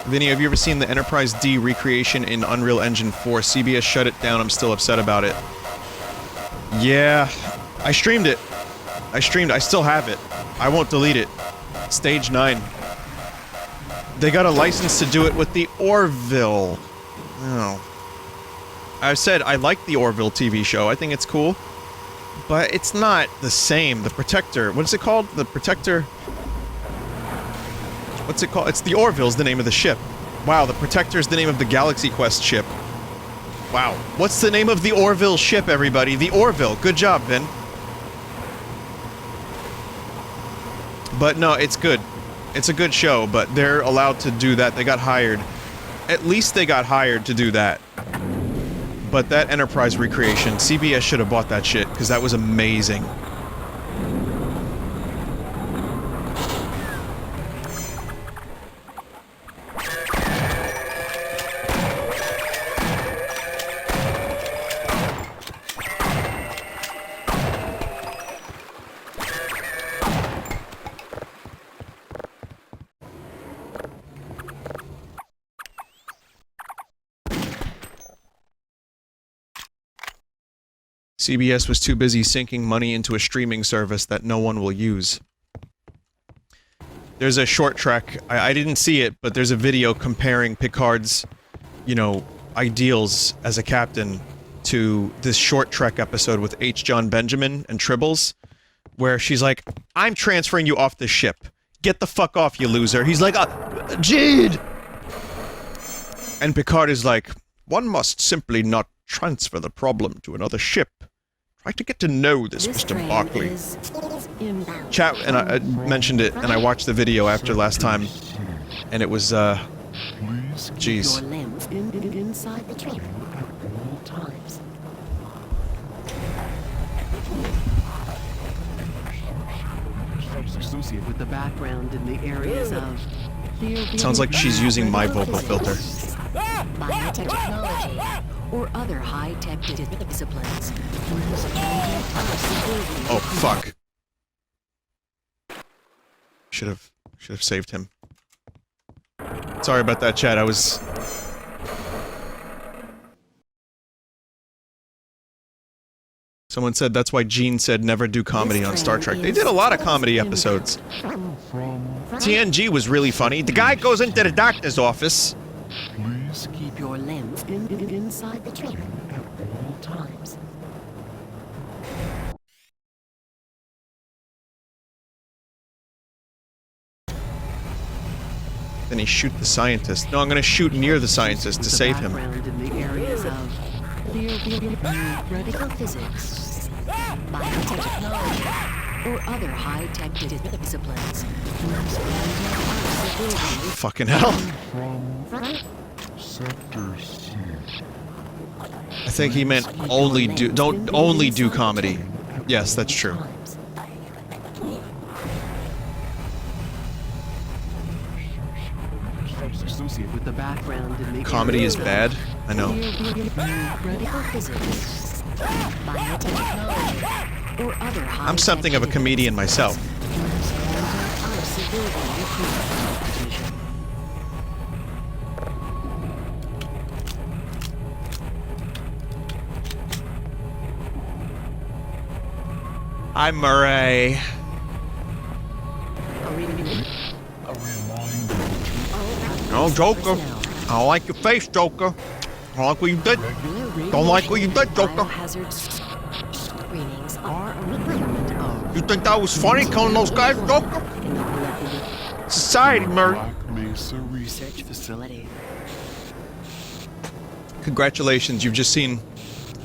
Vinny, have you ever seen the Enterprise D recreation in Unreal Engine 4? CBS shut it down. I'm still upset about it. Yeah, I streamed it. I streamed. I still have it. I won't delete it. Stage 9. They got a license to do it with the Orville. Oh. I said I like the Orville TV show. I think it's cool. But it's not the same. The Protector. What is it called? The Protector... What's it called? It's the Orville's the name of the ship. Wow, the Protector's the name of the Galaxy Quest ship. Wow. What's the name of the Orville ship, everybody? The Orville. Good job, Vin. But no, it's good. It's a good show, but they're allowed to do that. They got hired. At least they got hired to do that. But that Enterprise recreation, CBS should have bought that shit, because that was amazing. CBS was too busy sinking money into a streaming service that no one will use. There's a short trek, I didn't see it, but there's a video comparing Picard's, you know, ideals as a captain to this short trek episode with H. John Benjamin and Tribbles, where she's like, I'm transferring you off the ship. Get the fuck off, you loser. He's like, Jade! And Picard is like, one must simply not transfer the problem to another ship. Try to get to know this Mr. Barkley. Chat, and I mentioned it, and I watched the video after last time, and it was, jeez. Inside the train at all times. Associate with the background in the areas of... Sounds like she's using my vocal filter. Biotechnology or other high-tech disciplines. Oh, fuck. Should have saved him. Sorry about that, chat. I was... Someone said that's why Gene said never do comedy on Star Trek. They did a lot of comedy episodes. TNG was really funny. The guy goes into the doctor's office. Please keep your limbs inside the train at all times. Then he shoot the scientist. No, I'm gonna shoot near the scientist to save him. In the areas of theoretical physics, biotechnology, or other high-tech disciplines. Fucking hell. I think he meant don't only do comedy. Yes, that's true. With the background in the Comedy is bad. I know. I'm something of a comedian myself. Hi, Murray. No, Joker. I don't like your face, Joker. I don't like what you did. Don't like what you did, Joker. You think that was funny, killing those guys, Joker? Society, Murray. Research facility. Congratulations, you've just seen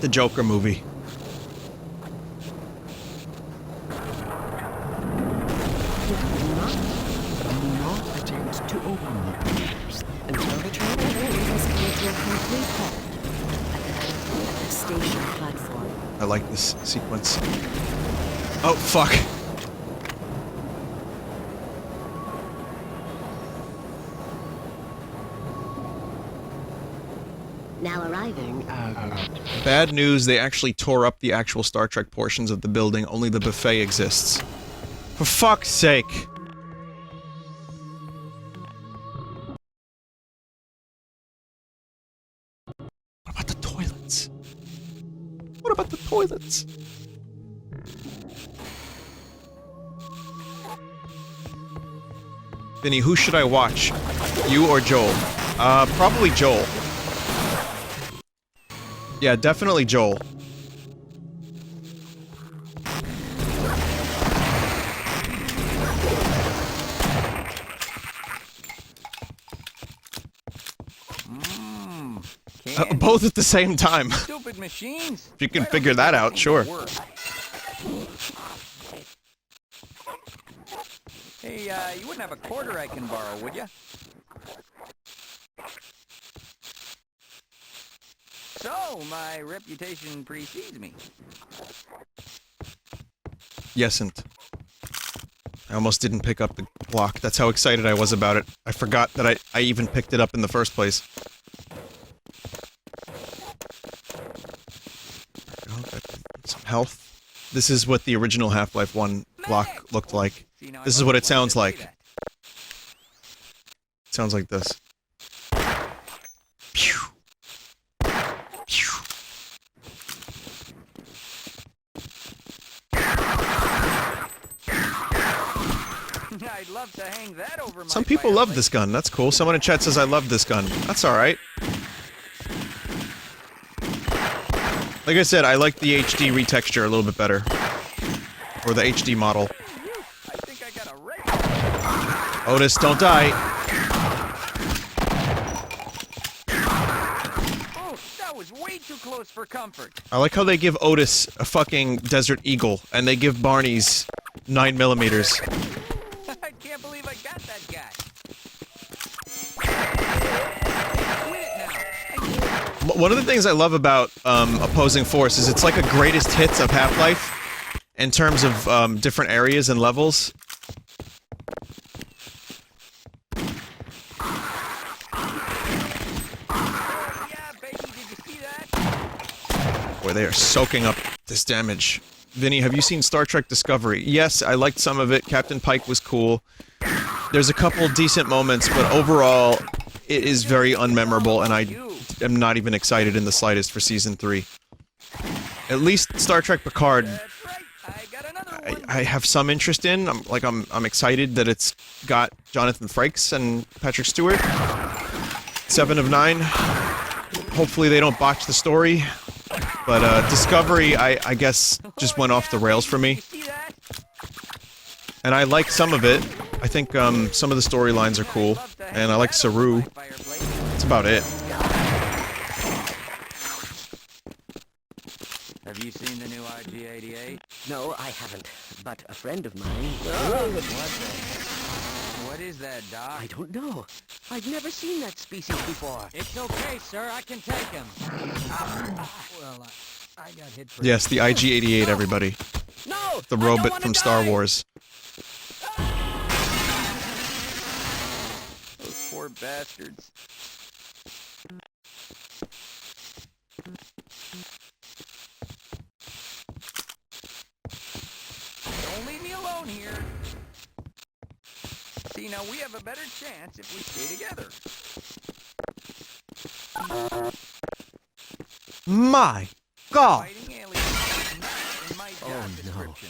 the Joker movie. I like this sequence. Oh, fuck. Now arriving. Bad news, they actually tore up the actual Star Trek portions of the building. Only the buffet exists. For fuck's sake. What about the toilets? What about the toilets? Vinny, who should I watch? You or Joel? Probably Joel. Yeah, definitely Joel. Both at the same time. Stupid machines. If you can figure that out, sure. Hey, you wouldn't have a quarter I can borrow, would you? So, my reputation precedes me. Yesn't. I almost didn't pick up the block. That's how excited I was about it. I forgot that I even picked it up in the first place. Oh, got some health. This is what the original Half-Life 1 block looked like. This is what it sounds like. It sounds like this. Pew. Pew. I'd love to hang that over my Some people love this gun. That's cool. Someone in chat says I love this gun. That's alright. Like I said, I like the HD retexture a little bit better. Or the HD model. I think I got a race. Otis, don't die. Oh, that was way too close for comfort. I like how they give Otis a fucking Desert Eagle, and they give Barney's 9mm. I can't believe I got that guy. Quit it now. One of the things I love about Opposing Force is it's like a greatest hits of Half-Life in terms of different areas and levels. Yeah, baby, did you see that? Boy, they are soaking up this damage. Vinny, have you seen Star Trek Discovery? Yes, I liked some of it. Captain Pike was cool. There's a couple decent moments, but overall, it is very unmemorable, and I am not even excited in the slightest for Season 3. At least Star Trek Picard, That's right. I got another one. I have some interest in. I'm excited that it's got Jonathan Frakes and Patrick Stewart. 7 of 9. Hopefully they don't botch the story. But Discovery, I guess, just went off the rails for me. You see that? And I like some of it. I think some of the storylines are cool. And I like Saru. That's about it. Have you seen the new IG-88? No, I haven't. But a friend of mine... What is that, Doc? I don't know. I've never seen that species before. It's okay, sir. I can take him. Well, I got hit for... Yes, the IG-88, everybody. No! The I don't robot wanna from Star die! Wars. Those poor bastards. Don't leave me alone here. See, now we have a better chance if we stay together. My God! Fighting aliens is not in my job Oh, no. description.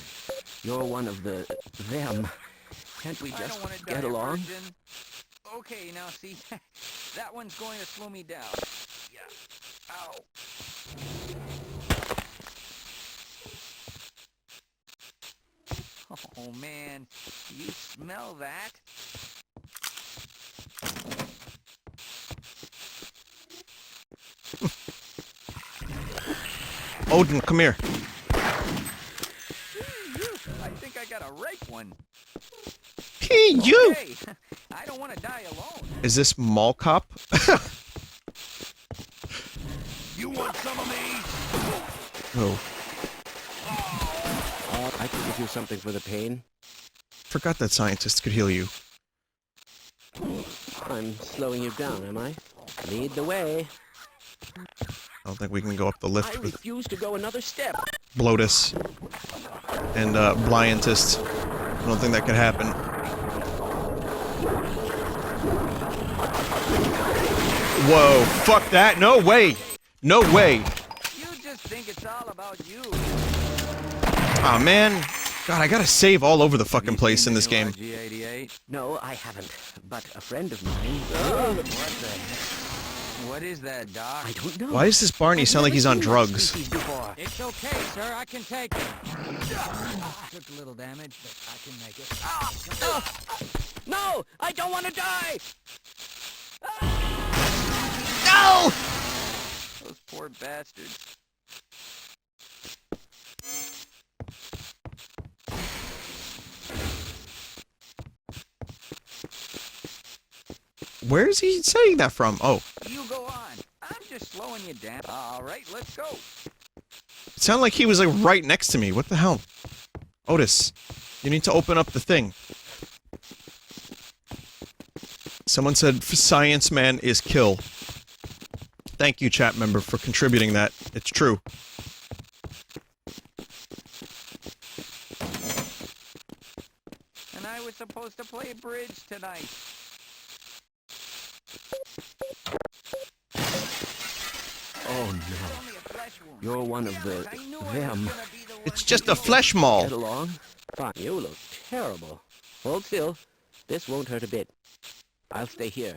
You're one of the... them. Can't we I just don't want to die get a along? virgin. Okay, now see, that one's going to slow me down. Yeah. Ow. Oh man, you smell that? Odin, come here. I think I got a ripe one. Hey, you! Hey, I don't want to die alone. Is this Mall Cop? You want some of me? Oh, I can give you something for the pain. forgot that scientists could heal you. I'm slowing you down, am I? Lead the way. I don't think we can go up the I lift with refuse to go another step. Bloatus and Bliantist. I don't think that could happen. Whoa, fuck that. No way. No way. You just think it's all about you. Aw, man. God, I gotta save all over the fucking place in this game. IG-88? right? No, I haven't. But a friend of mine... What the heck? What is that, Doc? I don't know. Why does this Barney I've sound like never he's on seen that drugs? species before. It's okay, sir. I can take it. Took a little damage, but I can make it. No! I don't want to die! No! Those poor bastards. Where is he saying that from? Oh, You go on. I'm just slowing you down. All right, let's go. it sounded like he was like right next to me. What the hell? Otis, you need to open up the thing. Someone said Science Man is kill. Thank you, chat member, for contributing that. It's true. And I was supposed to play bridge tonight. Oh, It's no. only a flesh wound. You're one of the... I knew I was them. gonna be the one It's to just do a flesh Get maul. along? Fine. You look terrible. Hold still. This won't hurt a bit. I'll stay here.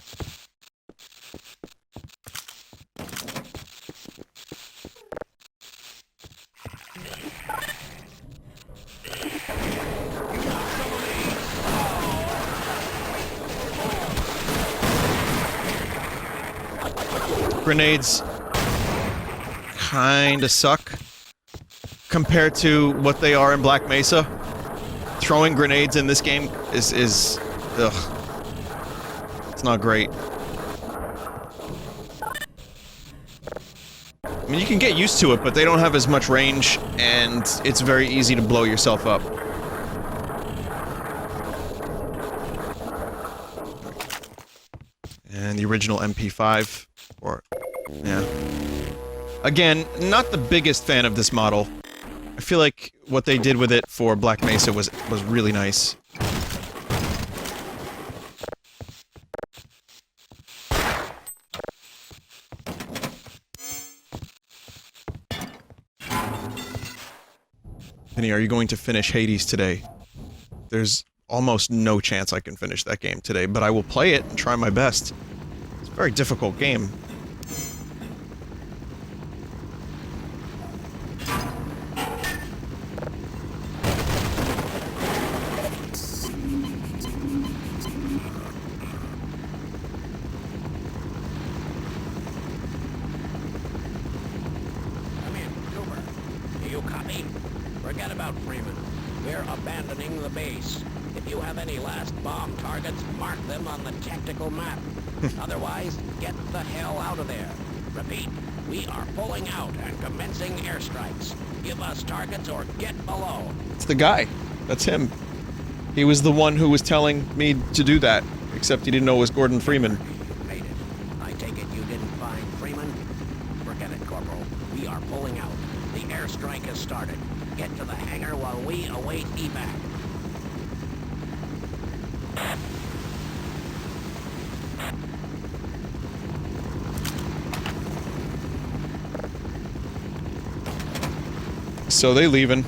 Grenades kinda suck compared to what they are in Black Mesa. Throwing grenades in this game is ugh. It's not great. I mean, you can get used to it, but they don't have as much range, and it's very easy to blow yourself up. And the original MP5, or, yeah. Again, not the biggest fan of this model. I feel like what they did with it for Black Mesa was really nice. Vinny, are you going to finish Hades today? There's almost no chance I can finish that game today, but I will play it and try my best. It's a very difficult game. Come in, Cooper. Do you copy? Forget about Freeman. We're abandoning the base. If you have any last bomb targets, mark them on the tactical map. Otherwise, get the hell out of there. Repeat, we are pulling out and commencing airstrikes. Give us targets or get below. It's the guy. That's him. He was the one who was telling me to do that, except he didn't know it was Gordon Freeman. You made it. I take it you didn't find Freeman? Forget it, Corporal. We are pulling out. The airstrike has started. Get to the hangar while we await evac. So they leaving.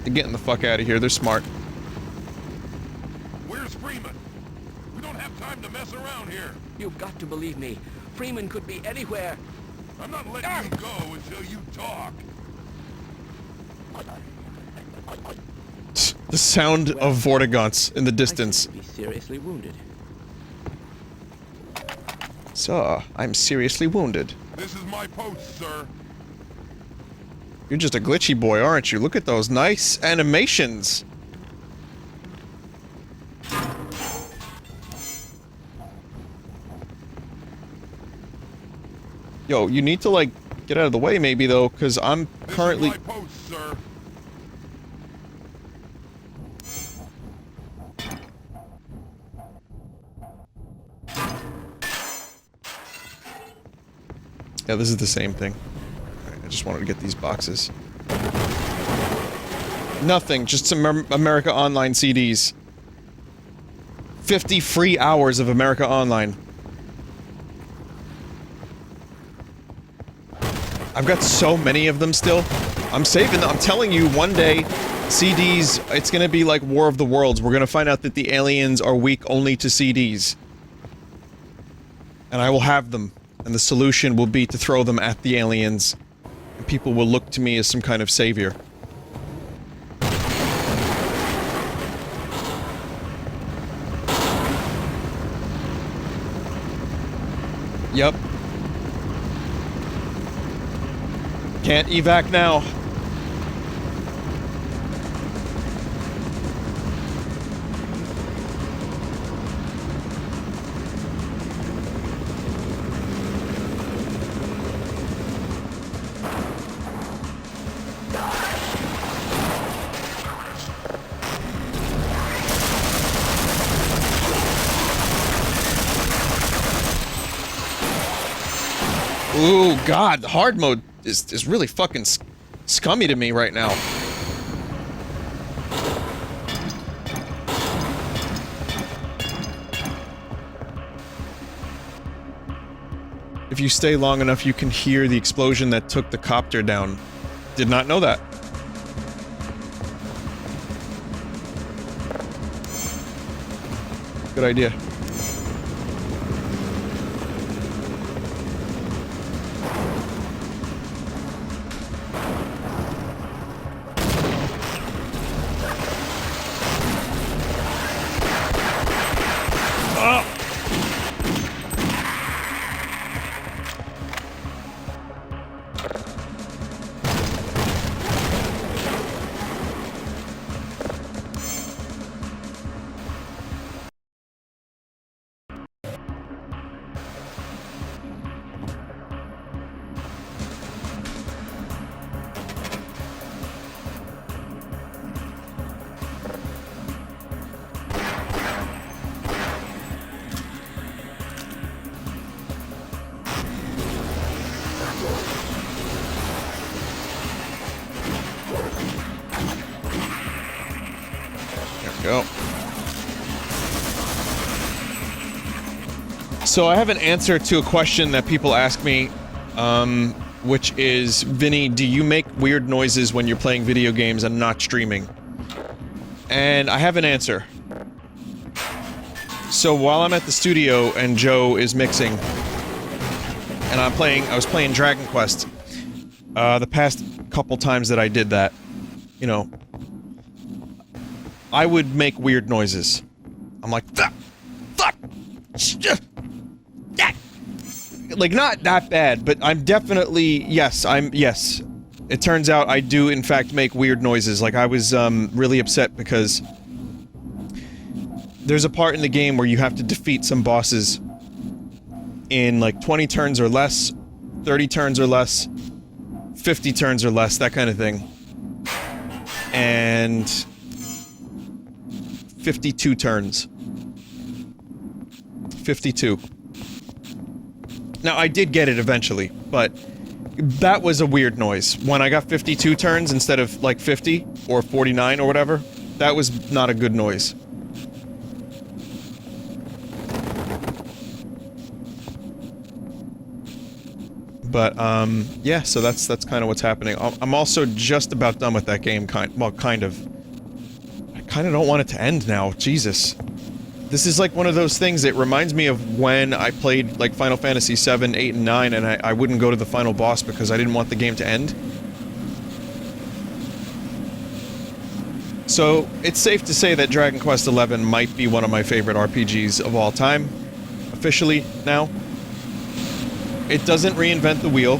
They're getting the fuck out of here. They're smart. Where's Freeman? We don't have time to mess around here. You've got to believe me. Freeman could be anywhere. I'm not letting you go until you talk. The sound of Vortigaunts in the I distance. seem to be seriously wounded. Sir, I'm seriously wounded. This is my post, sir. You're just a glitchy boy, aren't you? Look at those nice animations. Yo, you need to, like, get out of the way maybe, though, because I'm currently... This is my post, sir. Yeah, this is the same thing. Alright, I just wanted to get these boxes. Nothing, just some America Online CDs. 50 free hours of America Online. I've got so many of them still. I'm saving them. I'm telling you, one day, CDs, it's gonna be like War of the Worlds. We're gonna find out that the aliens are weak only to CDs. And I will have them. And the solution will be to throw them at the aliens. And people will look to me as some kind of savior. Yep. Can't evac now. Ooh, God, the hard mode is really fucking scummy to me right now. If you stay long enough, you can hear the explosion that took the copter down. Did not know that. Good idea. Go. So I have an answer to a question that people ask me, which is, Vinny, do you make weird noises when you're playing video games and not streaming? And I have an answer. So while I'm at the studio and Joe is mixing, and I was playing Dragon Quest, the past couple times that I did that, you know, I would make weird noises. I'm like, fuck, like, not that bad, but I'm definitely, yes. It turns out I do, in fact, make weird noises. Like, I was, really upset because there's a part in the game where you have to defeat some bosses in, like, 20 turns or less, 30 turns or less, 50 turns or less, that kind of thing. And 52 turns. 52. Now, I did get it eventually, but that was a weird noise. When I got 52 turns instead of, like, 50 or 49 or whatever, that was not a good noise. But, yeah, so that's kind of what's happening. I'm also just about done with that game, kind of. I kind of don't want it to end now, Jesus. This is like one of those things that reminds me of when I played, like, Final Fantasy 7, 8, and 9, and I wouldn't go to the final boss because I didn't want the game to end. So, it's safe to say that Dragon Quest XI might be one of my favorite RPGs of all time. Officially, now. It doesn't reinvent the wheel,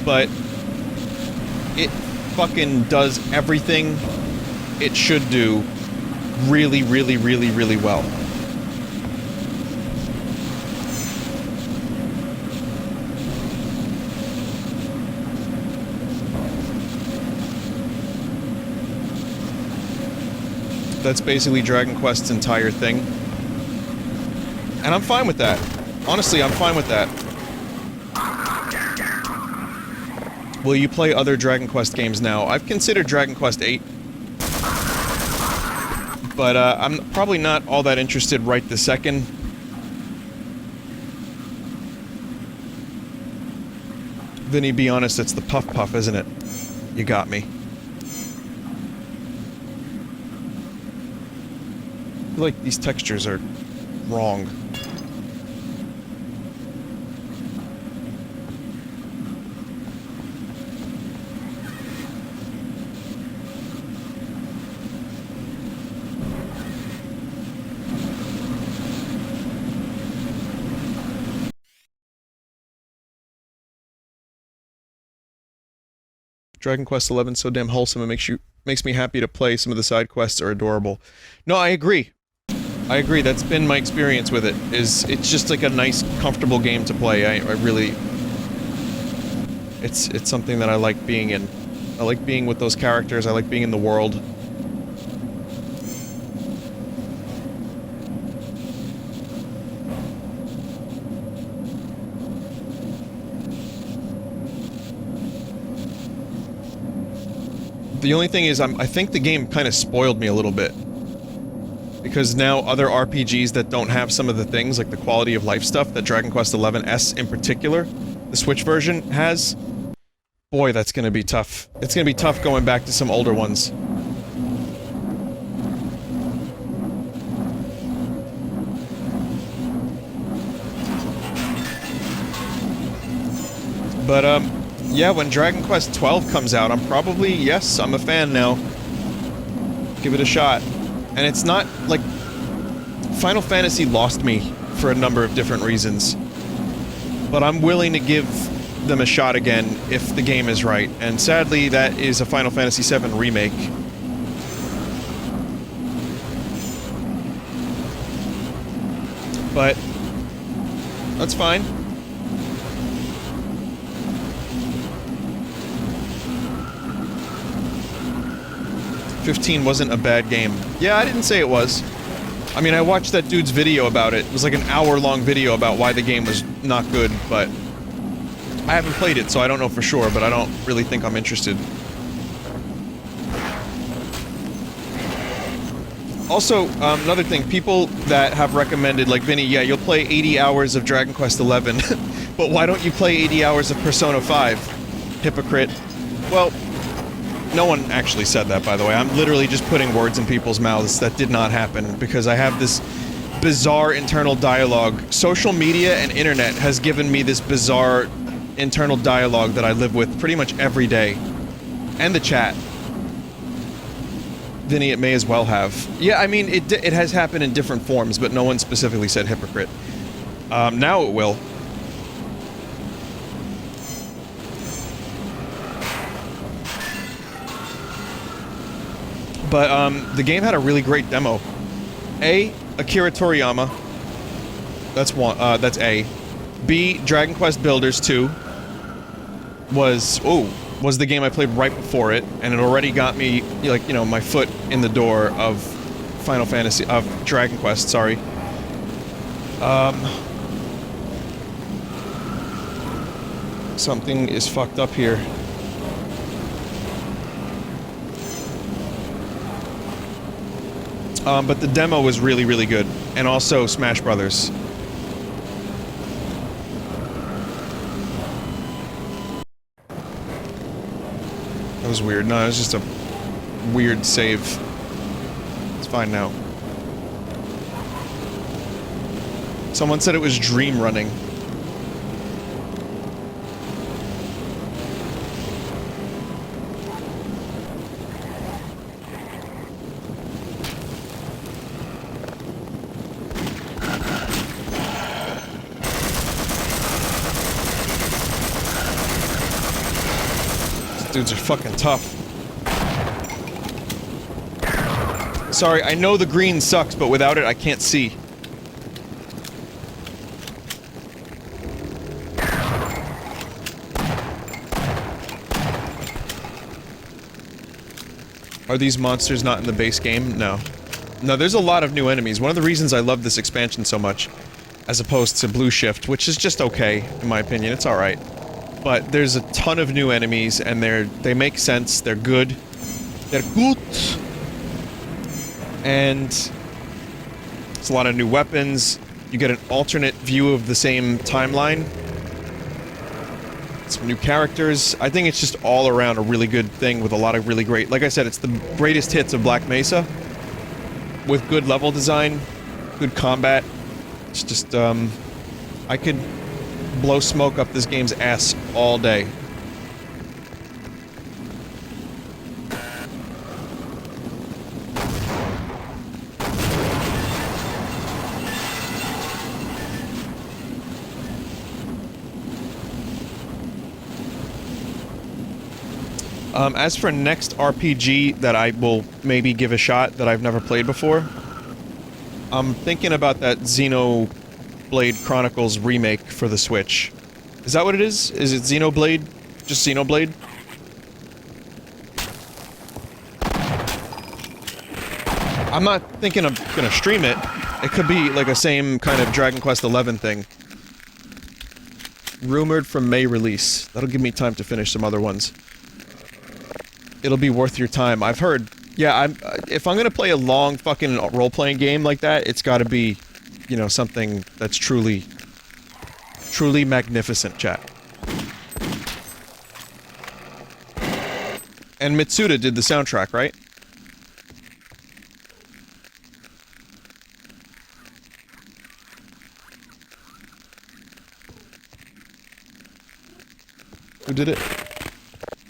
but it fucking does everything it should do really, really, really, really well. That's basically Dragon Quest's entire thing. And I'm fine with that. Honestly, I'm fine with that. Will you play other Dragon Quest games now? I've considered Dragon Quest VIII. But, I'm probably not all that interested right this second. Vinny, be honest, it's the puff puff, isn't it? You got me. I feel like these textures are wrong. Dragon Quest XI is so damn wholesome, it makes me happy to play. Some of the side quests are adorable. No, I agree. I agree, that's been my experience with it, it's just like a nice, comfortable game to play. I really... It's something that I like being in. I like being with those characters, I like being in the world. The only thing is, I think the game kind of spoiled me a little bit. Because now other RPGs that don't have some of the things, like the quality of life stuff that Dragon Quest XI S in particular, the Switch version, has... Boy, that's gonna be tough. It's gonna be tough going back to some older ones. But, yeah, when Dragon Quest XII comes out, I'm probably, yes, I'm a fan now. Give it a shot. And it's not, like... Final Fantasy lost me for a number of different reasons. But I'm willing to give them a shot again if the game is right. And sadly, that is a Final Fantasy VII remake. But... that's fine. 15 wasn't a bad game. Yeah, I didn't say it was. I mean, I watched that dude's video about it. It was like an hour-long video about why the game was not good, but... I haven't played it, so I don't know for sure, but I don't really think I'm interested. Also, another thing, people that have recommended, like Vinny, yeah, you'll play 80 hours of Dragon Quest XI, but why don't you play 80 hours of Persona 5? Hypocrite. Well... no one actually said that, by the way. I'm literally just putting words in people's mouths. That did not happen, because I have this bizarre internal dialogue. Social media and internet has given me this bizarre internal dialogue that I live with pretty much every day. And the chat. Vinny, it may as well have. Yeah, I mean, it has happened in different forms, but no one specifically said hypocrite. Now it will. But, the game had a really great demo. A, Akira Toriyama. That's one, that's A. B, Dragon Quest Builders 2 was the game I played right before it, and it already got me, like, you know, my foot in the door of Final Fantasy, of Dragon Quest, sorry. Something is fucked up here. But the demo was really, really good. And also Smash Brothers. That was weird. No, it was just a weird save. It's fine now. Someone said it was dream running. Dudes are fucking tough. Sorry, I know the green sucks, but without it, I can't see. Are these monsters not in the base game? No. No, there's a lot of new enemies. One of the reasons I love this expansion so much, as opposed to Blue Shift, which is just okay, in my opinion, it's alright. But there's a ton of new enemies, and they make sense, they're good. They're good! And... it's a lot of new weapons. You get an alternate view of the same timeline. some new characters. I think it's just all around a really good thing with a lot of really great... Like I said, it's the greatest hits of Black Mesa. With good level design, good combat. It's just, I could blow smoke up this game's ass all day. As for next RPG that I will maybe give a shot that I've never played before, I'm thinking about that Xenoblade Chronicles remake for the Switch. Is that what it is? Is it Xenoblade? Just Xenoblade? I'm not thinking I'm gonna stream it. It could be like a same kind of Dragon Quest XI thing. Rumored for May release. That'll give me time to finish some other ones. It'll be worth your time. I've heard... Yeah, if I'm gonna play a long fucking role-playing game like that, it's gotta be, you know, something that's truly magnificent, chat. And Mitsuda did the soundtrack, right? Who did it?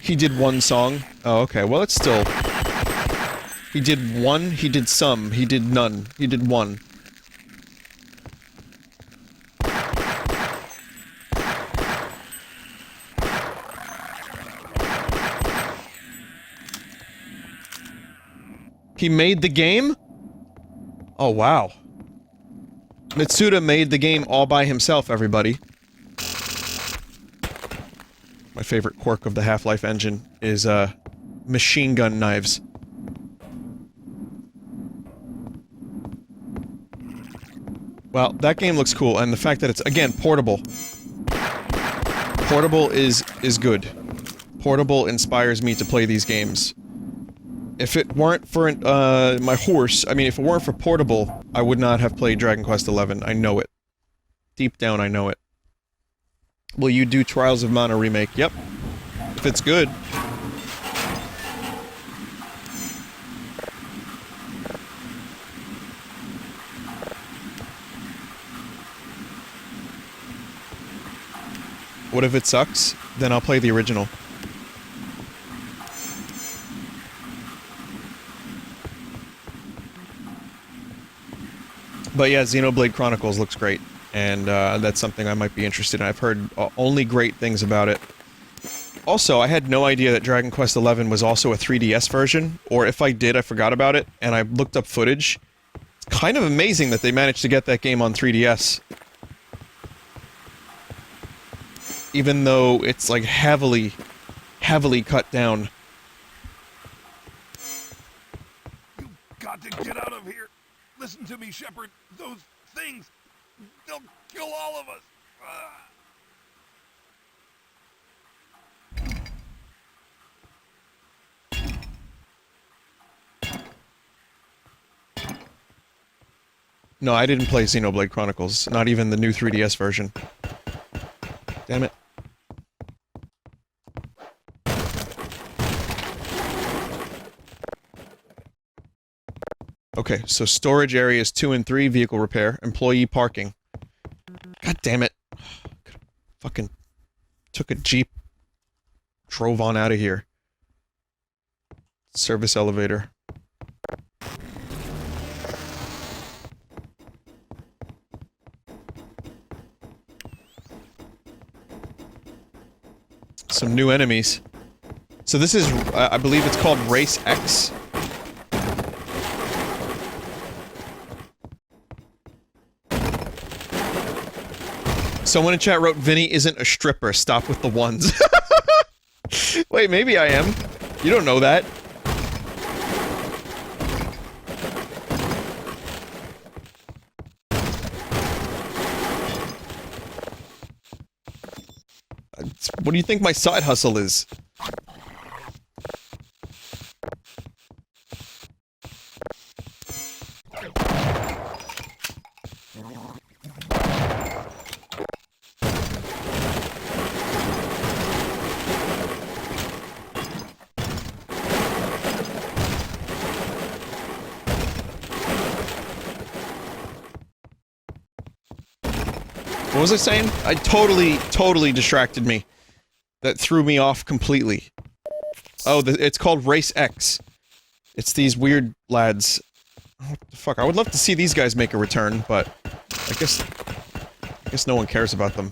He did one song? Oh, okay. Well, it's still... He did one, he did some, he did none. He did one. He made the game? Oh, wow. Mitsuda made the game all by himself, everybody. My favorite quirk of the Half-Life engine is, machine gun knives. Well, that game looks cool, and the fact that it's, again, portable. Portable is good. Portable inspires me to play these games. If it weren't for, my horse, I mean, if it weren't for portable, I would not have played Dragon Quest XI. I know it. Deep down, I know it. Will you do Trials of Mana remake? Yep. If it's good. What if it sucks? Then I'll play the original. But yeah, Xenoblade Chronicles looks great. And that's something I might be interested in. I've heard only great things about it. Also, I had no idea that Dragon Quest XI was also a 3DS version, or if I did, I forgot about it, and I looked up footage. It's kind of amazing that they managed to get that game on 3DS. Even though it's, like, heavily cut down. You got to get out of here. Listen to me, Shepard. Those things, they'll kill all of us. No, I didn't play Xenoblade Chronicles. Not even the new 3DS version. Damn it. Okay, so storage areas 2 and 3, vehicle repair, employee parking. God damn it. Fucking took a Jeep, drove on out of here. Service elevator. Some new enemies. So this is, I believe it's called Race X. Someone in chat wrote, Vinny isn't a stripper, stop with the ones. Wait, maybe I am. You don't know that. What do you think my side hustle is? What was I saying? I totally distracted me. That threw me off completely. Oh, it's called Race X. It's these weird lads. What the fuck? I would love to see these guys make a return, but I guess no one cares about them.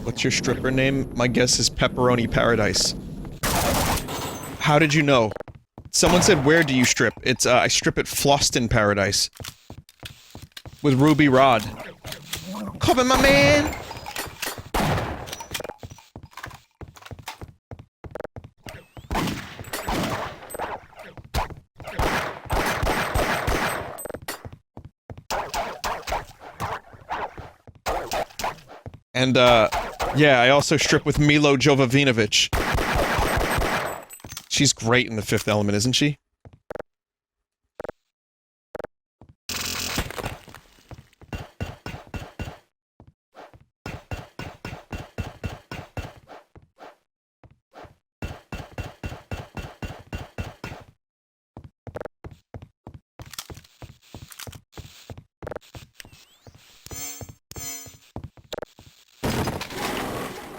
What's your stripper name? My guess is Pepperoni Paradise. How did you know? Someone said, where do you strip? It's, I strip at Floston Paradise. With Ruby Rod. Cover my man! And, yeah, I also strip with Milo Jovovinovic. She's great in The Fifth Element, isn't she?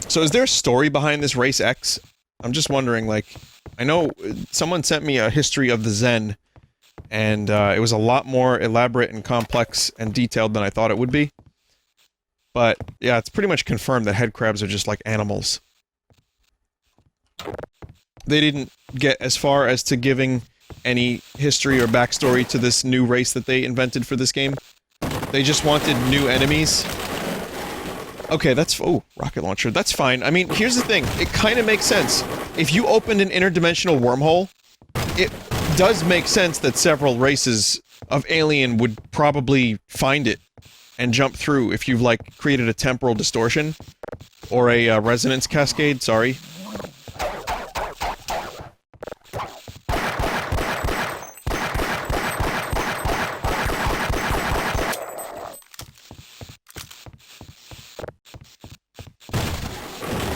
So is there a story behind this Race X? I'm just wondering, like, I know someone sent me a history of the Zen, and it was a lot more elaborate and complex and detailed than I thought it would be. But, yeah, it's pretty much confirmed that head crabs are just like animals. They didn't get as far as to giving any history or backstory to this new race that they invented for this game. They just wanted new enemies. Okay, that's- oh, rocket launcher, that's fine. I mean, here's the thing, it kinda makes sense. If you opened an interdimensional wormhole, it does make sense that several races of alien would probably find it and jump through if you've, like, created a temporal distortion. Or a, resonance cascade, sorry.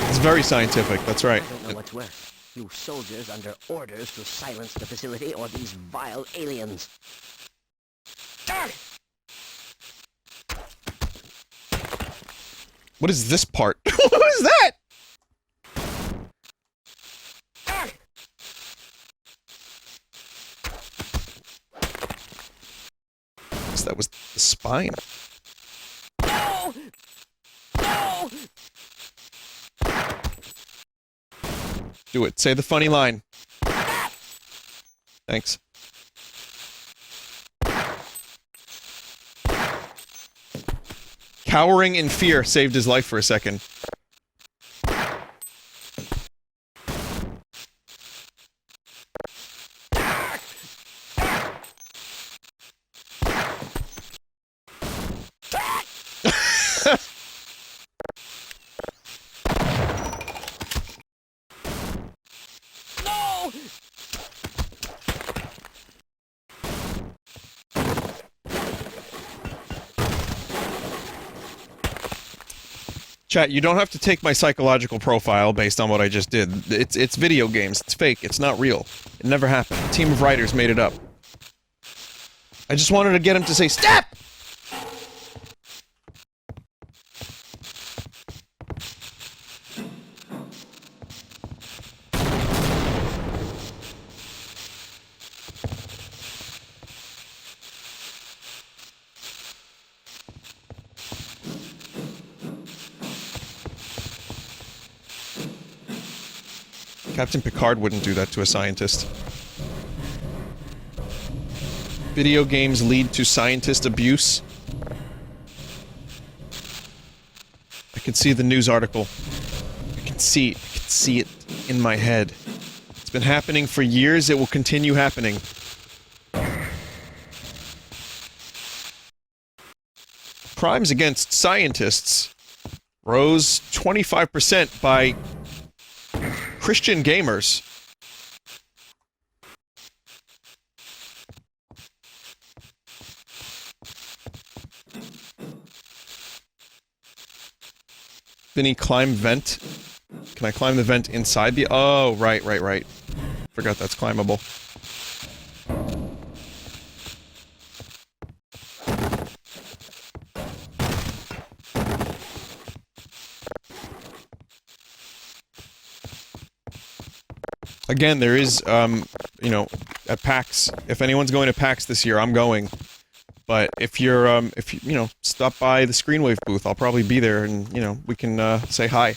It's very scientific, that's right. I don't know what's worse. You soldiers under orders to silence the facility, or these vile aliens. What is this part? What is that? So that was the spine. No! No! Do it. Say the funny line. Thanks. Cowering in fear saved his life for a second. No! Chat, you don't have to take my psychological profile based on what I just did. It's video games. It's fake. It's not real. It never happened. A team of writers made it up. I just wanted to get him to say, STOP! Captain Picard wouldn't do that to a scientist. Video games lead to scientist abuse. I can see the news article. I can see it in my head. It's been happening for years, it will continue happening. Crimes against scientists rose 25% by Christian gamers. Vinny climb vent. Can I climb the vent inside the... Oh, right. Forgot that's climbable. Again, there is, you know, at PAX, if anyone's going to PAX this year, I'm going. But if you're, you know, stop by the Screenwave booth, I'll probably be there and, you know, we can, say hi.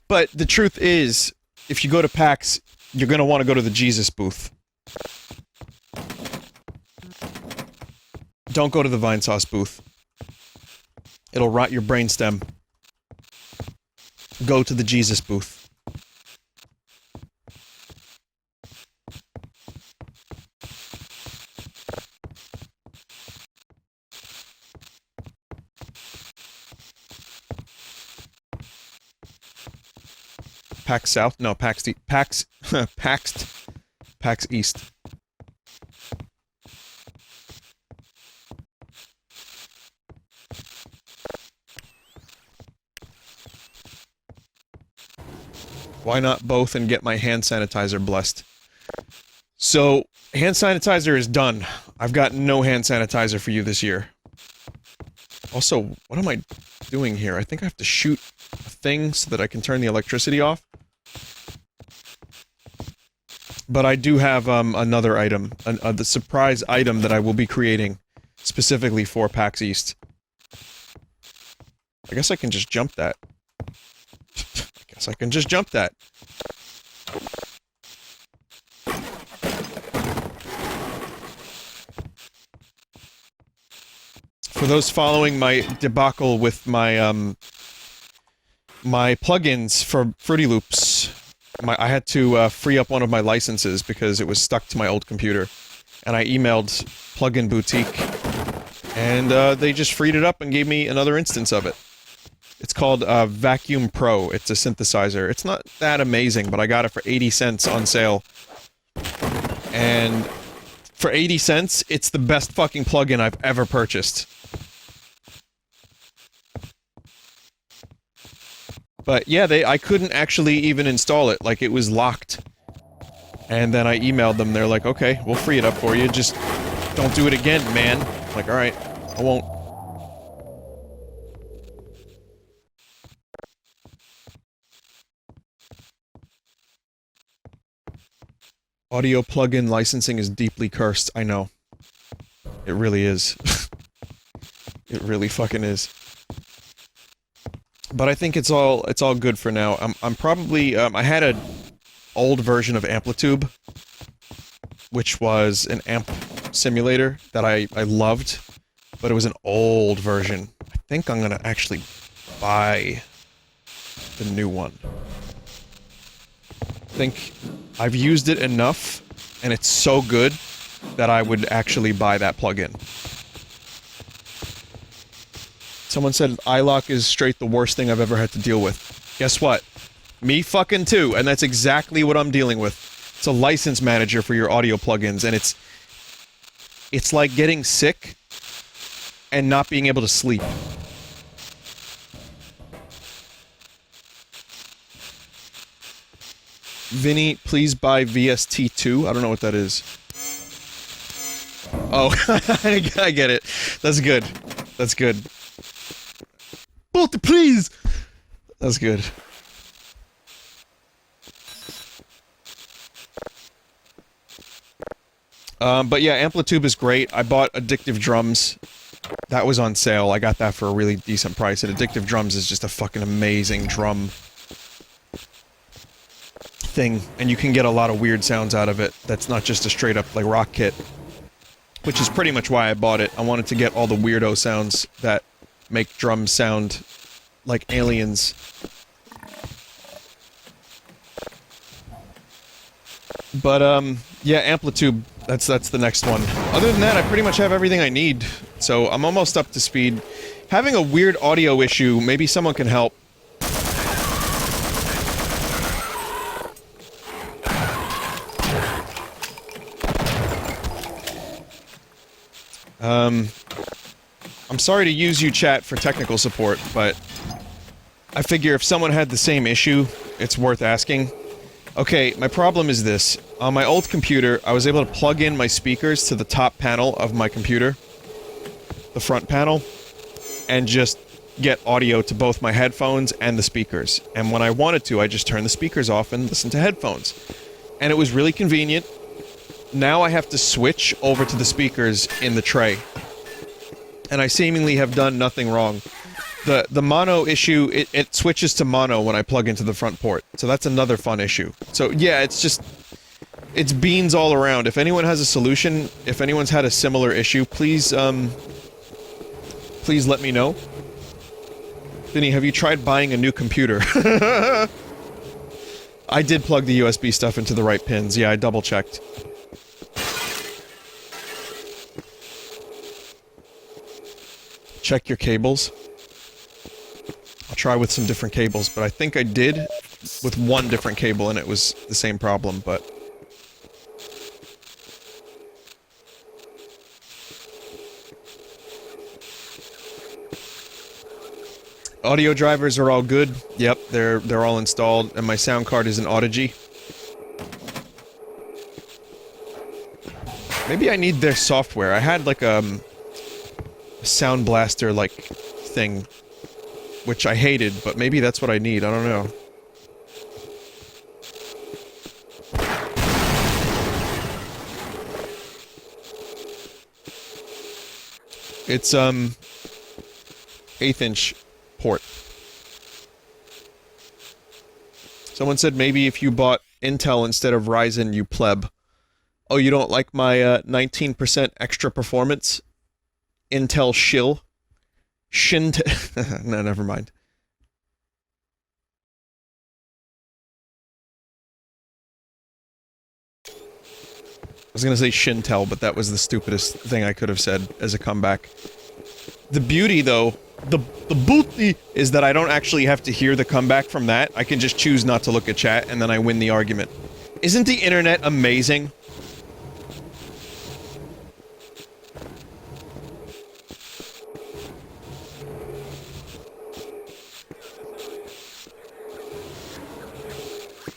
But the truth is, if you go to PAX, you're gonna want to go to the Jesus booth. Don't go to the Vinesauce booth. It'll rot your brainstem. Go to the Jesus booth. PAX South? No, PAX PAX East. Why not both and get my hand sanitizer blessed? So, hand sanitizer is done. I've got no hand sanitizer for you this year. Also, what am I doing here? I think I have to shoot a thing so that I can turn the electricity off. But I do have, another item. The surprise item that I will be creating specifically for PAX East. I guess I can just jump that. For those following my debacle with my, my plugins for Fruity Loops, I had to, free up one of my licenses because it was stuck to my old computer. And I emailed Plugin Boutique, and, they just freed it up and gave me another instance of it. It's called, Vacuum Pro. It's a synthesizer. It's not that amazing, but I got it for 80 cents on sale. And for 80 cents, it's the best fucking plugin I've ever purchased. But yeah, I couldn't actually even install it, like it was locked. And then I emailed them, they're like, okay, we'll free it up for you, just don't do it again, man. I'm like, alright, I won't. Audio plugin licensing is deeply cursed, I know. It really is. It really fucking is. But I think it's all good for now. I'm probably, I had an old version of Amplitube, which was an amp simulator that I loved, but it was an old version. I think I'm gonna actually buy the new one. I think I've used it enough, and it's so good that I would actually buy that plugin. Someone said iLock is straight the worst thing I've ever had to deal with. Guess what? Me fucking too, and that's exactly what I'm dealing with. It's a license manager for your audio plugins, and it's like getting sick and not being able to sleep. Vinny, please buy VST2. I don't know what that is. Oh, I get it. That's good. That's good. Both, please! That's good. But yeah, Amplitube is great. I bought Addictive Drums. That was on sale. I got that for a really decent price, and Addictive Drums is just a fucking amazing drum thing, and you can get a lot of weird sounds out of it. That's not just a straight up, like, rock kit. Which is pretty much why I bought it. I wanted to get all the weirdo sounds that make drums sound like aliens. But, yeah, Amplitube, that's the next one. Other than that, I pretty much have everything I need, so I'm almost up to speed. Having a weird audio issue, maybe someone can help. I'm sorry to use you, chat, for technical support, but I figure if someone had the same issue, it's worth asking. Okay, my problem is this. On my old computer, I was able to plug in my speakers to the top panel of my computer, the front panel, and just get audio to both my headphones and the speakers. And when I wanted to, I just turned the speakers off and listened to headphones. And it was really convenient. Now I have to switch over to the speakers in the tray. And I seemingly have done nothing wrong. The mono issue, it switches to mono when I plug into the front port. So that's another fun issue. So yeah, it's just... it's beans all around. If anyone has a solution, if anyone's had a similar issue, please, please let me know. Vinny, have you tried buying a new computer? I did plug the USB stuff into the right pins. Yeah, I double-checked. Check your cables. I'll try with some different cables, but I think I did with one different cable and it was the same problem, but... audio drivers are all good. Yep, they're all installed, and my sound card is an Audigy. Maybe I need their software. I had like a Sound Blaster like thing, which I hated, but maybe that's what I need. I don't know. It's 1/8 inch port. Someone said maybe if you bought Intel instead of Ryzen, you pleb. Oh, you don't like my 19% extra performance? Intel shill? No, never mind. I was gonna say Shintel, but that was the stupidest thing I could have said as a comeback. The beauty, though, the beauty is that I don't actually have to hear the comeback from that. I can just choose not to look at chat, and then I win the argument. Isn't the internet amazing?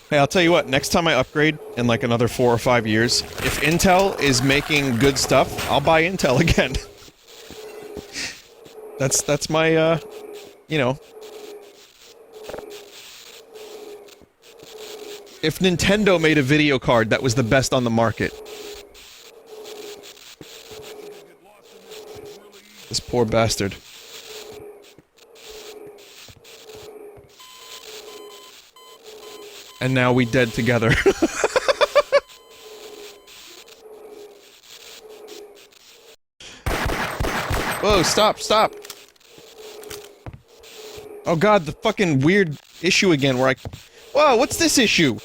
Hey, I'll tell you what, next time I upgrade, in like another 4 or 5 years, if Intel is making good stuff, I'll buy Intel again. That's my, you know... if Nintendo made a video card that was the best on the market... This poor bastard. And now we dead together. Whoa, stop, stop! Oh god, the fucking weird issue again where I... Whoa, what's this issue?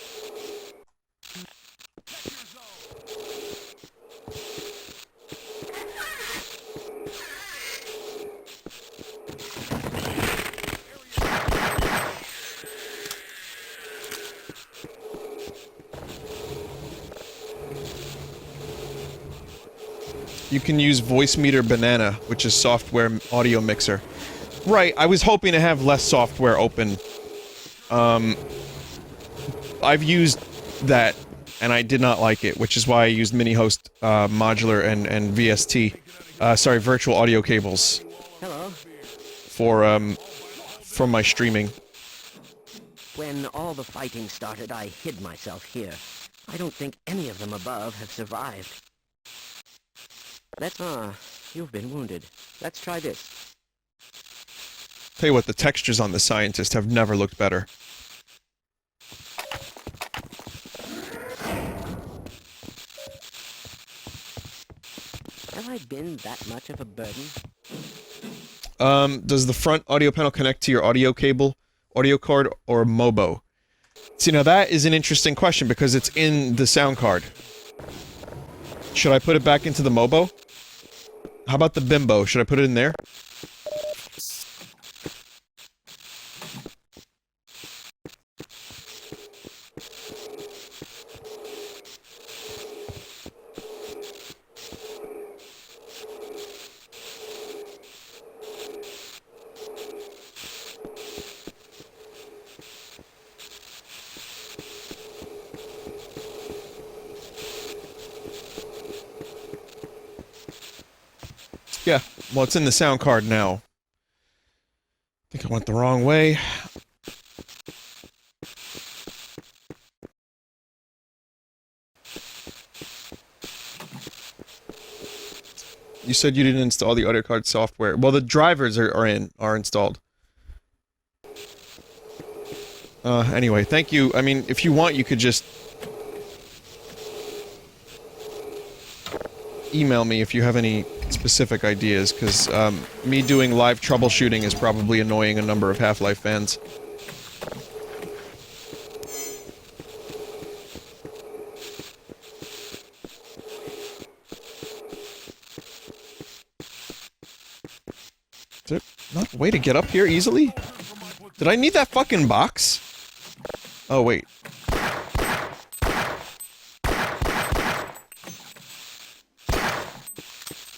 You can use Voice Meter Banana, which is software audio mixer. Right, I was hoping to have less software open. I've used that, and I did not like it, which is why I used Mini-Host, Modular, and VST. Sorry, Virtual Audio Cables. Hello. For my streaming. When all the fighting started, I hid myself here. I don't think any of them above have survived. You've been wounded. Let's try this. Tell you what, the textures on the Scientist have never looked better. Have I been that much of a burden? Does the front audio panel connect to your audio cable, audio card, or MOBO? See, now that is an interesting question because it's in the sound card. Should I put it back into the MOBO? How about the Bimbo? Should I put it in there? Yeah, well, it's in the sound card now. I think I went the wrong way. You said you didn't install the audio card software. Well, the drivers are installed. Anyway, thank you. I mean, if you want, you could just email me if you have any specific ideas, because, me doing live troubleshooting is probably annoying a number of Half-Life fans. Is there not a way to get up here easily? Did I need that fucking box? Oh, wait.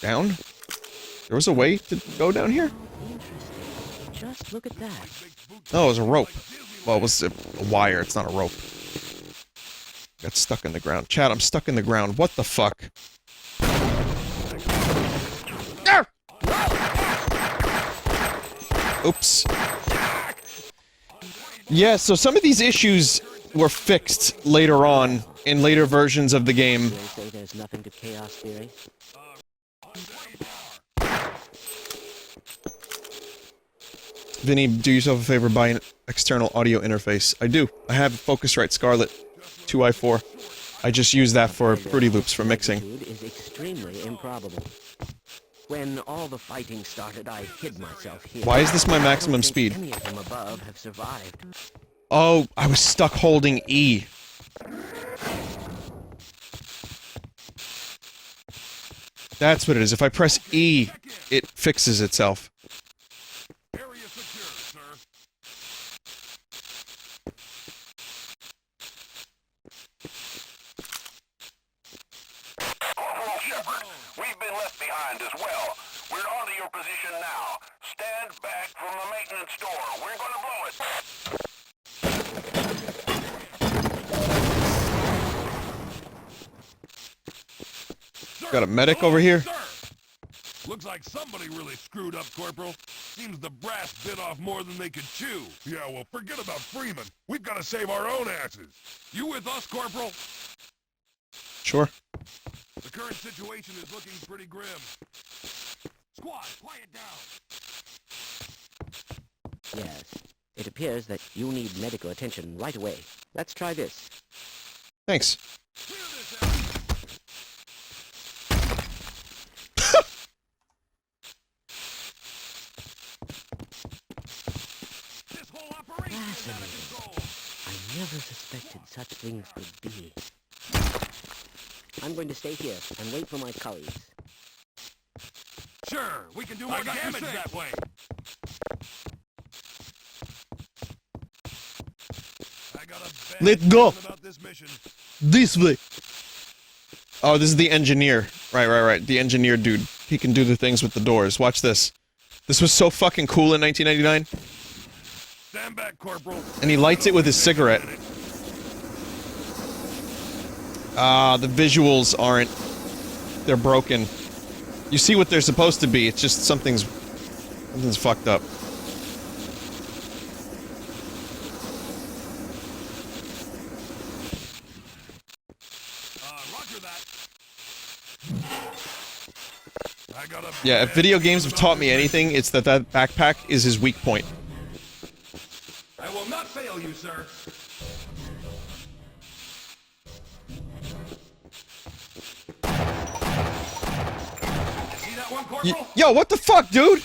Down? There was a way to go down here? Interesting. Just look at that. Oh, it was a rope. Well, it was a wire, it's not a rope. Got stuck in the ground. Chat, I'm stuck in the ground. What the fuck? Ah! Oops. Yeah, so some of these issues were fixed later on, in later versions of the game. They say there's nothing to chaos theory. Vinny, do yourself a favor, buy an external audio interface. I do. I have a Focusrite Scarlett 2i4. I just use that for Fruity Loops for mixing. Is extremely improbable. When all the fighting started, I hid myself here. Why is this my I maximum don't think speed? Any of them above have survived. Oh, I was stuck holding E. That's what it is. If I press E, it fixes itself. Area secure, sir. Corporal Shepard, we've been left behind as well. We're onto your position now. Stand back from the maintenance door. We're gonna blow it. Got a medic over here? Sir. Looks like somebody really screwed up, Corporal. Seems the brass bit off more than they could chew. Yeah, well, forget about Freeman. We've got to save our own asses. You with us, Corporal? Sure. The current situation is looking pretty grim. Squad, quiet down. Yes. It appears that you need medical attention right away. Let's try this. Thanks. Clear this out. This whole operation is out of control. I never suspected such things could be. I'm going to stay here and wait for my colleagues. Sure, we can do more damage that way. I got a bad Let go. feeling about this mission. This way. Oh, this is the engineer. Right. The engineer dude. He can do the things with the doors. Watch this. This was so fucking cool in 1999. Stand back, Corporal. And he lights it with his cigarette. Ah, the visuals aren't... They're broken. You see what they're supposed to be, it's just something's fucked up. Roger that. I got a Yeah, if video games have taught me anything, it's that that backpack is his weak point. I will not fail you, sir. See that one, Corporal? Yo, what the fuck, dude?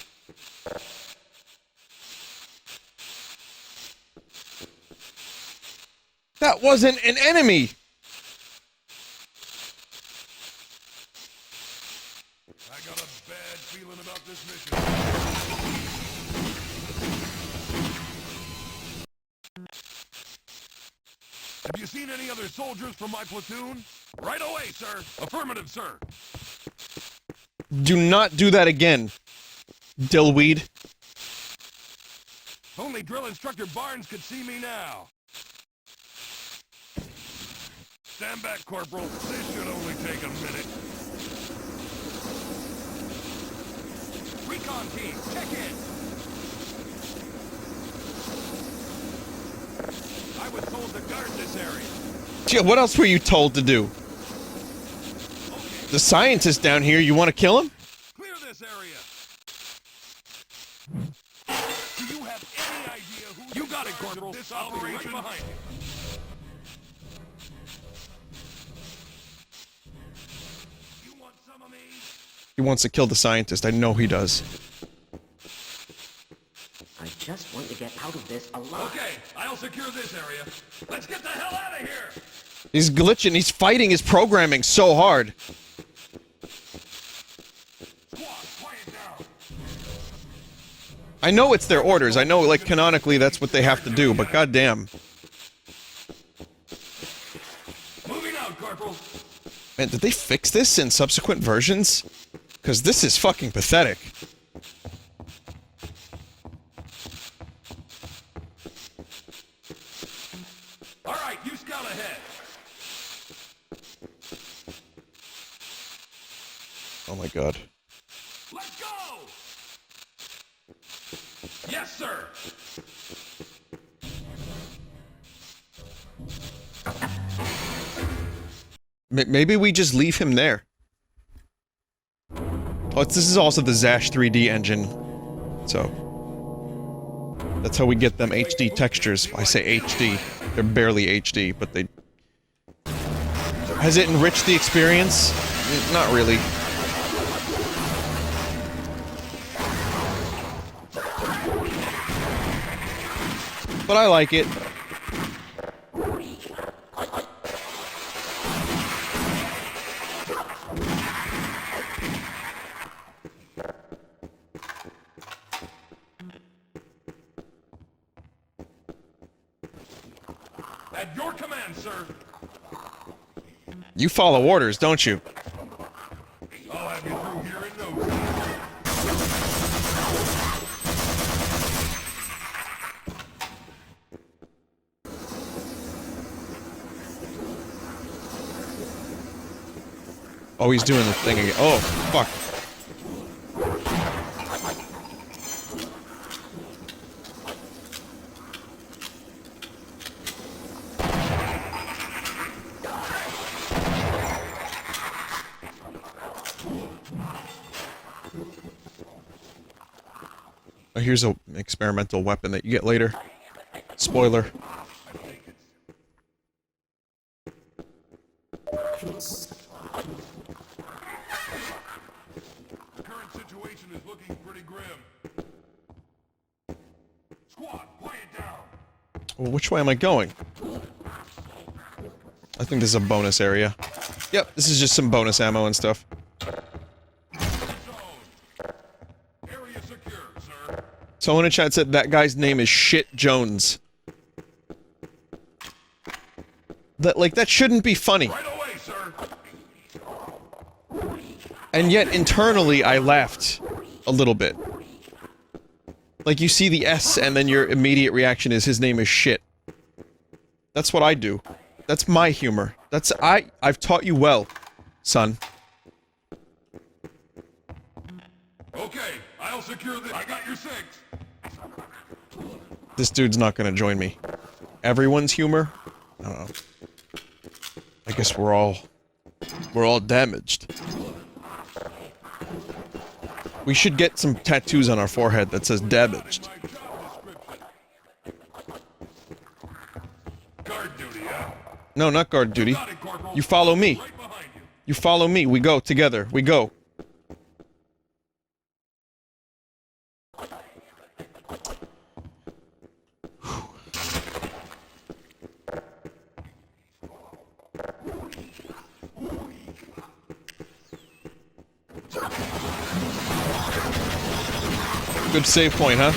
That wasn't an enemy! I got a bad feeling about this mission. Have you seen any other soldiers from my platoon? Right away, sir. Affirmative, sir. Do not do that again, dillweed. Only Drill Instructor Barnes could see me now. Stand back, Corporal. This should only take a minute. recon team, check in. I was told to guard this area. Yeah, what else were you told to do? The scientist down here, you want to kill him? Clear this area. Do you have any idea who... You got it, Corporal. This operation right behind you. You want some of me? He wants to kill the scientist. I know he does. I just want to get out of this alive. Okay, I'll secure this area. Let's get the hell out of here! He's glitching. He's fighting his programming so hard. Squad, quiet down. I know it's their orders. I know, like, canonically that's what they have to do, but goddamn. Moving out, Corporal. Man, did they fix this in subsequent versions? Because this is fucking pathetic. All right, you scout ahead. Oh my god. Let's go! Yes, sir. Maybe we just leave him there. Oh, this is also the Zash 3D engine. So. That's how we get them HD textures. I say HD. They're barely HD, but they... Has it enriched the experience? Not really. But I like it. At your command, sir. You follow orders, don't you? I'll have you through here in no time. Oh, he's doing the thing again. Oh, fuck. Oh, here's an experimental weapon that you get later. Spoiler. The current situation is looking pretty grim. Squad, quiet down. Well, which way am I going? I think this is a bonus area. Yep, this is just some bonus ammo and stuff. Area secure, sir. Someone in chat said that guy's name is Shit Jones. That shouldn't be funny. Right away, sir. And yet, internally, I laughed a little bit. Like, you see the S, and then your immediate reaction is, his name is Shit. That's what I do. That's my humor. I've taught you well, son. Okay, I'll secure this. I got your six. This dude's not gonna join me. Everyone's humor? I don't know. I guess we're all damaged. We should get some tattoos on our forehead that says damaged. My job description. Guard duty, huh? No, not guard duty. Got it, Corporal. You follow me. Right behind you. You follow me. We go together. We go. Good save point, huh?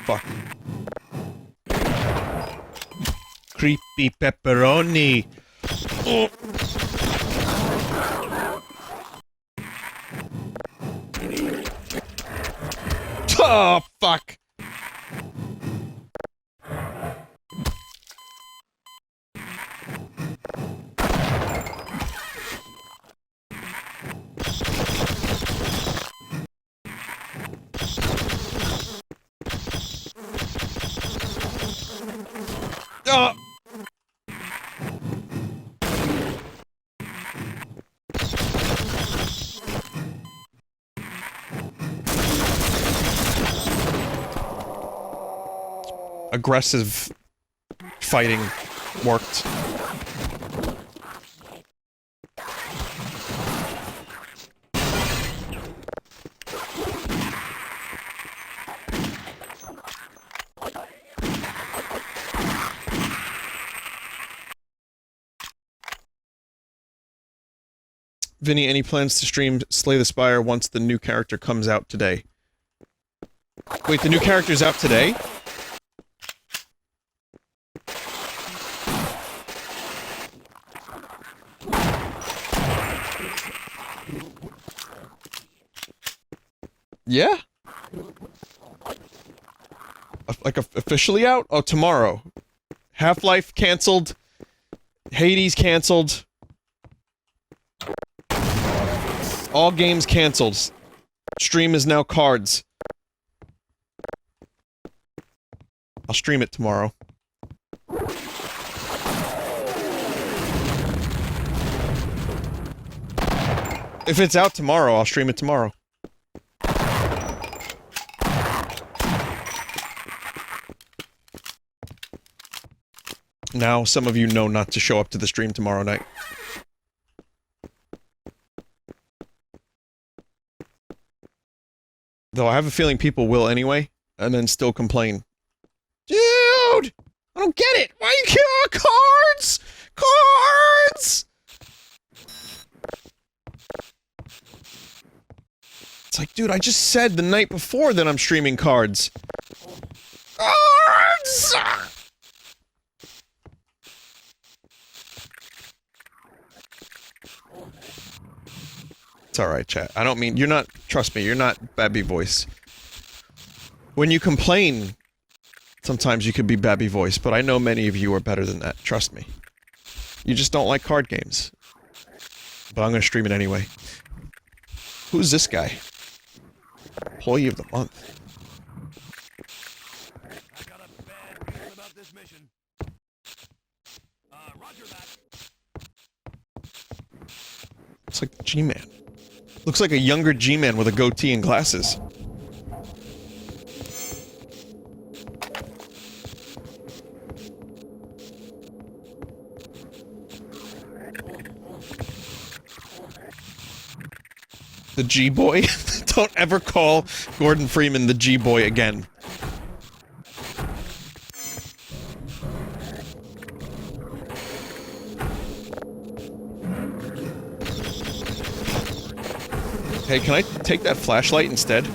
Fuck. Creepy pepperoni. Oh. Oh, fuck. Oh! Aggressive fighting worked. Vinny, any plans to stream Slay the Spire once the new character comes out today? Wait, the new character's out today? Yeah? Like, officially out? Oh, tomorrow. Half-Life canceled. Hades canceled. All games canceled. Stream is now cards. I'll stream it tomorrow. If it's out tomorrow, I'll stream it tomorrow. Now, some of you know not to show up to the stream tomorrow night. Though I have a feeling people will anyway, and then still complain. Dude! I don't get it! Why you kill cards?! Cards! It's like, dude, I just said the night before that I'm streaming cards. Cards! It's alright, chat. I don't mean- you're not- trust me, you're not babby voice. When you complain, sometimes you could be babby voice, but I know many of you are better than that, trust me. You just don't like card games. But I'm gonna stream it anyway. Who's this guy? Employee of the month. I got a bad feeling about this mission. Roger that. Looks like the G-Man. Looks like a younger G-Man with a goatee and glasses. The G-Boy? Don't ever call Gordon Freeman the G-Boy again. Hey, can I take that flashlight instead?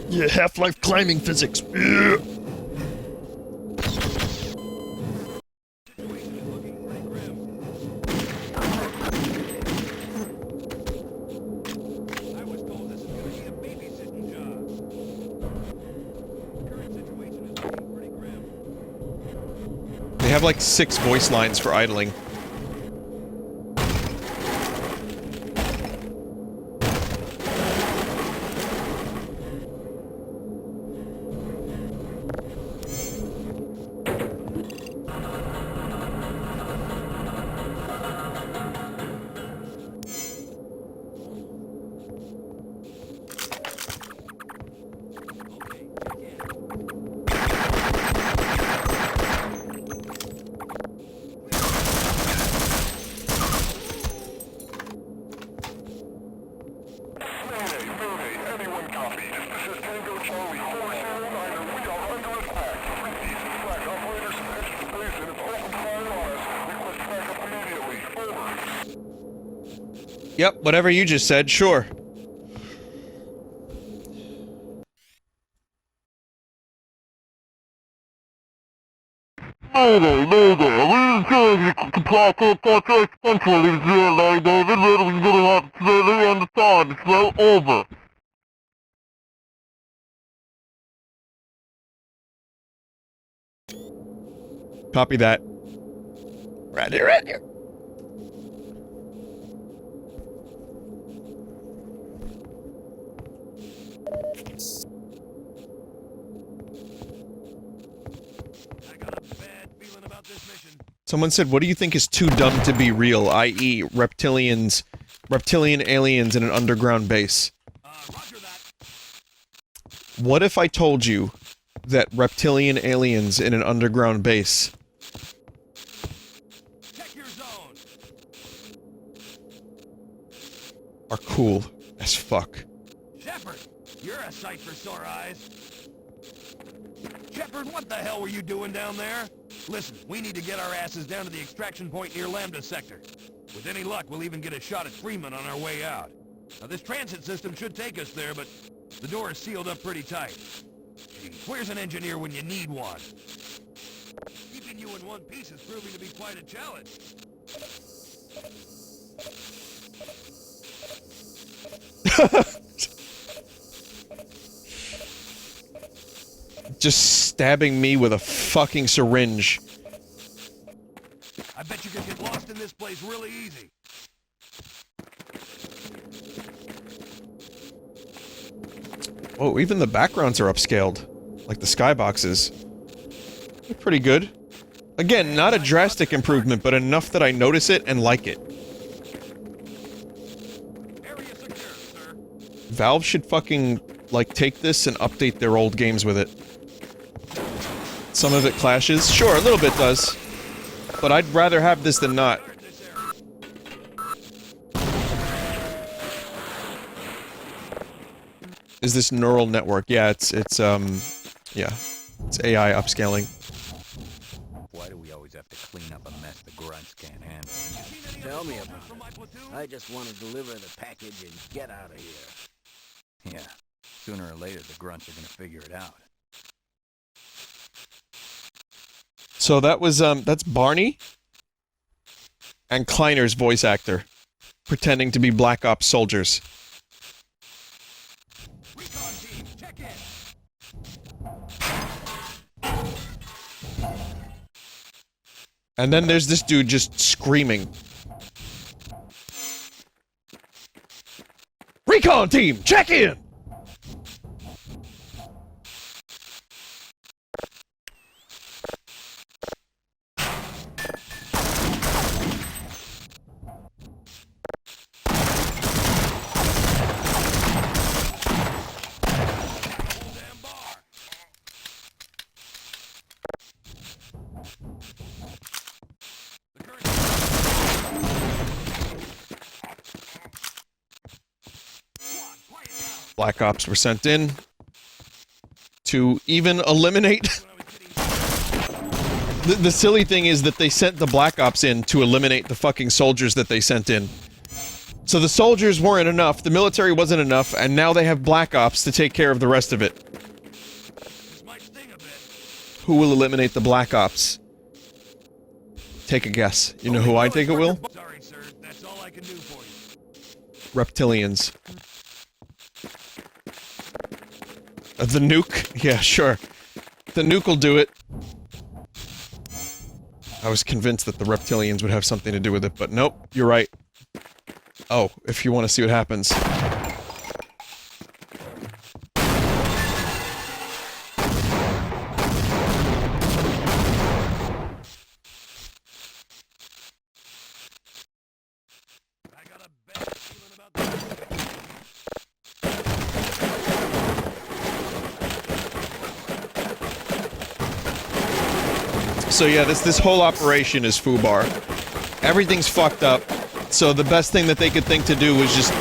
Yeah, Half-Life climbing physics. Yeah. They have like 6 voice lines for idling. Yep, whatever you just said, sure. Mayday, mayday. We encourage you to comply to a contract punctually, 09 David. We're going out today on the side. It's well over. Copy that. Ready, ready. Someone said, what do you think is too dumb to be real, i.e. reptilian aliens in an underground base? Roger that. What if I told you that reptilian aliens in an underground base Check your zone. are cool as fuck? Shepard, you're a sight for sore eyes. Shepard, what the hell were you doing down there? Listen, we need to get our asses down to the extraction point near Lambda Sector. With any luck, we'll even get a shot at Freeman on our way out. Now, this transit system should take us there, but the door is sealed up pretty tight. Gee, where's an engineer when you need one? Keeping you in one piece is proving to be quite a challenge. Just stabbing me with a fucking syringe. I bet you could get lost in this place really easy. Oh, even the backgrounds are upscaled. Like the skyboxes. They're pretty good. Again, not a drastic improvement, but enough that I notice it and like it. Area secure, sir. Valve should fucking, like, take this and update their old games with it. Some of it clashes. Sure, a little bit does. But I'd rather have this than not. Is this neural network? Yeah, it's yeah. It's AI upscaling. Why do we always have to clean up a mess the grunts can't handle? Tell me about it. I just want to deliver the package and get out of here. Yeah, sooner or later the grunts are gonna figure it out. So that was, that's Barney and Kleiner's voice actor pretending to be Black Ops soldiers. Recon team, check in. And then there's this dude just screaming. Recon team, check in! Black Ops were sent in to even eliminate... the silly thing is that they sent the Black Ops in to eliminate the fucking soldiers that they sent in. So the soldiers weren't enough, the military wasn't enough, and now they have Black Ops to take care of the rest of it. Who will eliminate the Black Ops? Take a guess. You know who I think it will? Sorry, sir. That's all I can do for you. Reptilians. The nuke? Yeah, sure. The nuke will do it. I was convinced that the reptilians would have something to do with it, but nope, you're right. Oh, if you want to see what happens. So yeah, this whole operation is FUBAR. Everything's fucked up, so the best thing that they could think to do was just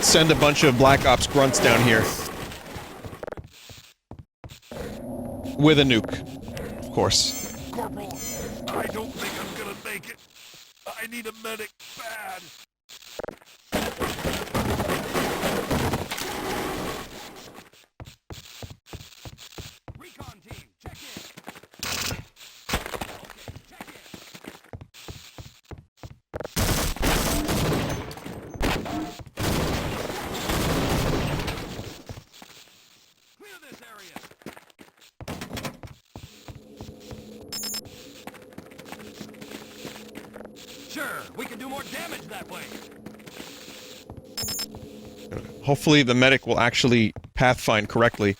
send a bunch of Black Ops grunts down here. With a nuke, of course. Corporal, I don't think I'm gonna make it. I need a medic bad. Recon team, check in. Sure, we can do more damage that way. Hopefully the medic will actually pathfind correctly.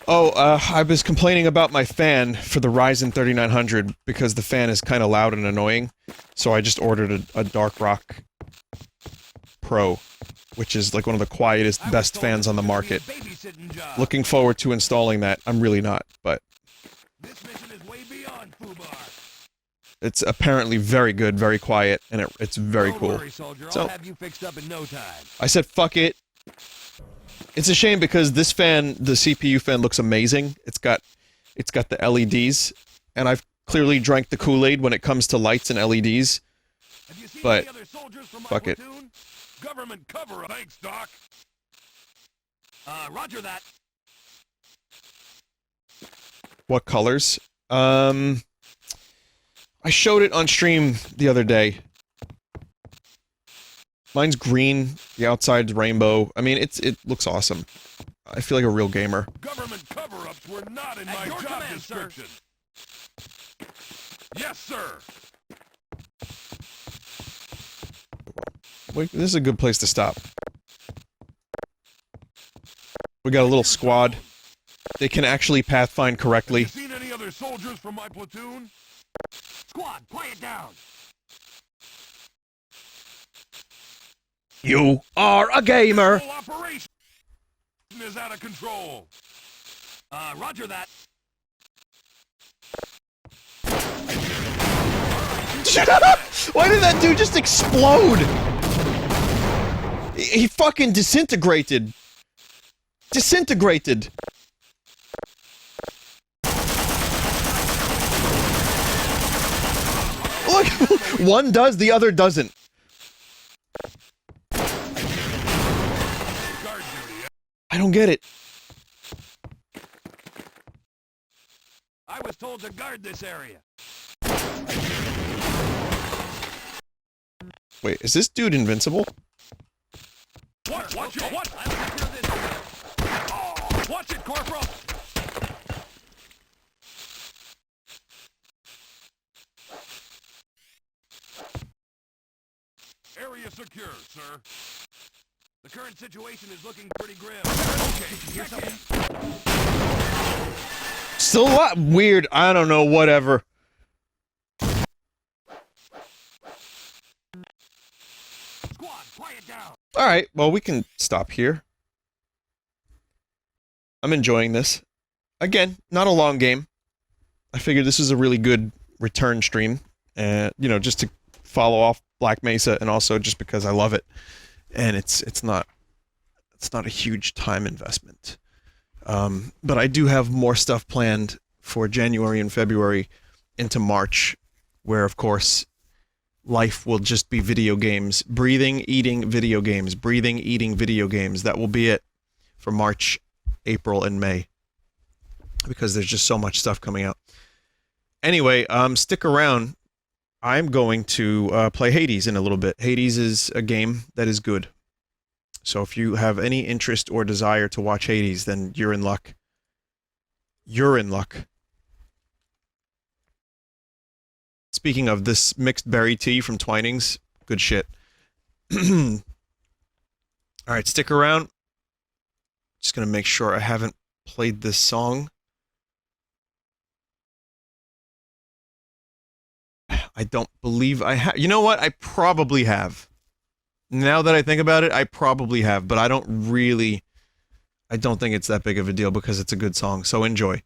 Oh, I was complaining about my fan for the Ryzen 3900 because the fan is kind of loud and annoying. So I just ordered a Dark Rock Pro, which is like one of the quietest, best fans on the market. Looking forward to installing that. I'm really not, but This mission is way beyond FUBAR. it's apparently very good, very quiet, and it's very cool. Don't worry, soldier. So- I'll have you fixed up in no time. I said, fuck it. It's a shame because this fan, the CPU fan, looks amazing. It's got the LEDs, and I've clearly drank the Kool-Aid when it comes to lights and LEDs. Have you seen But any other soldiers from my fuck it. platoon? Government cover. Thanks, Doc. Roger that. What colors? I showed it on stream the other day. Mine's green, the outside's rainbow. I mean, it looks awesome. I feel like a real gamer. Government cover-ups were not in my job description. Yes, sir. Wait, this is a good place to stop. We got a little squad. They can actually pathfind correctly. Have you seen any other soldiers from my platoon? Squad, quiet down. You are a gamer! Whole operation is out of control. Roger that. Why did that dude just explode? He fucking disintegrated. Disintegrated. Look, one does, the other doesn't. Guard duty. I don't get it. I was told to guard this area. Wait, is this dude invincible? What? Watch it! What? I'll secure this area. Oh, watch it, Corporal! Area secure, sir. The current situation is looking pretty grim. Okay, here's something. Still a lot weird. I don't know, whatever. Squad, quiet down. Alright, well, we can stop here. I'm enjoying this. Again, not a long game. I figured this is a really good return stream. And, you know, just to follow off Black Mesa, and also just because I love it. And it's not a huge time investment. But I do have more stuff planned for January and February into March, where, of course, life will just be video games. Breathing, eating, video games. Breathing, eating, video games. That will be it for March, April, and May. Because there's just so much stuff coming out. Anyway, stick around. I'm going to play Hades in a little bit. Hades is a game that is good. So if you have any interest or desire to watch Hades, then you're in luck. You're in luck. Speaking of this mixed berry tea from Twinings, good shit. Alright, stick around. Just gonna make sure I haven't played this song. I don't believe I have. You know what? I probably have. Now that I think about it, I probably have, but I don't think it's that big of a deal because it's a good song, so enjoy.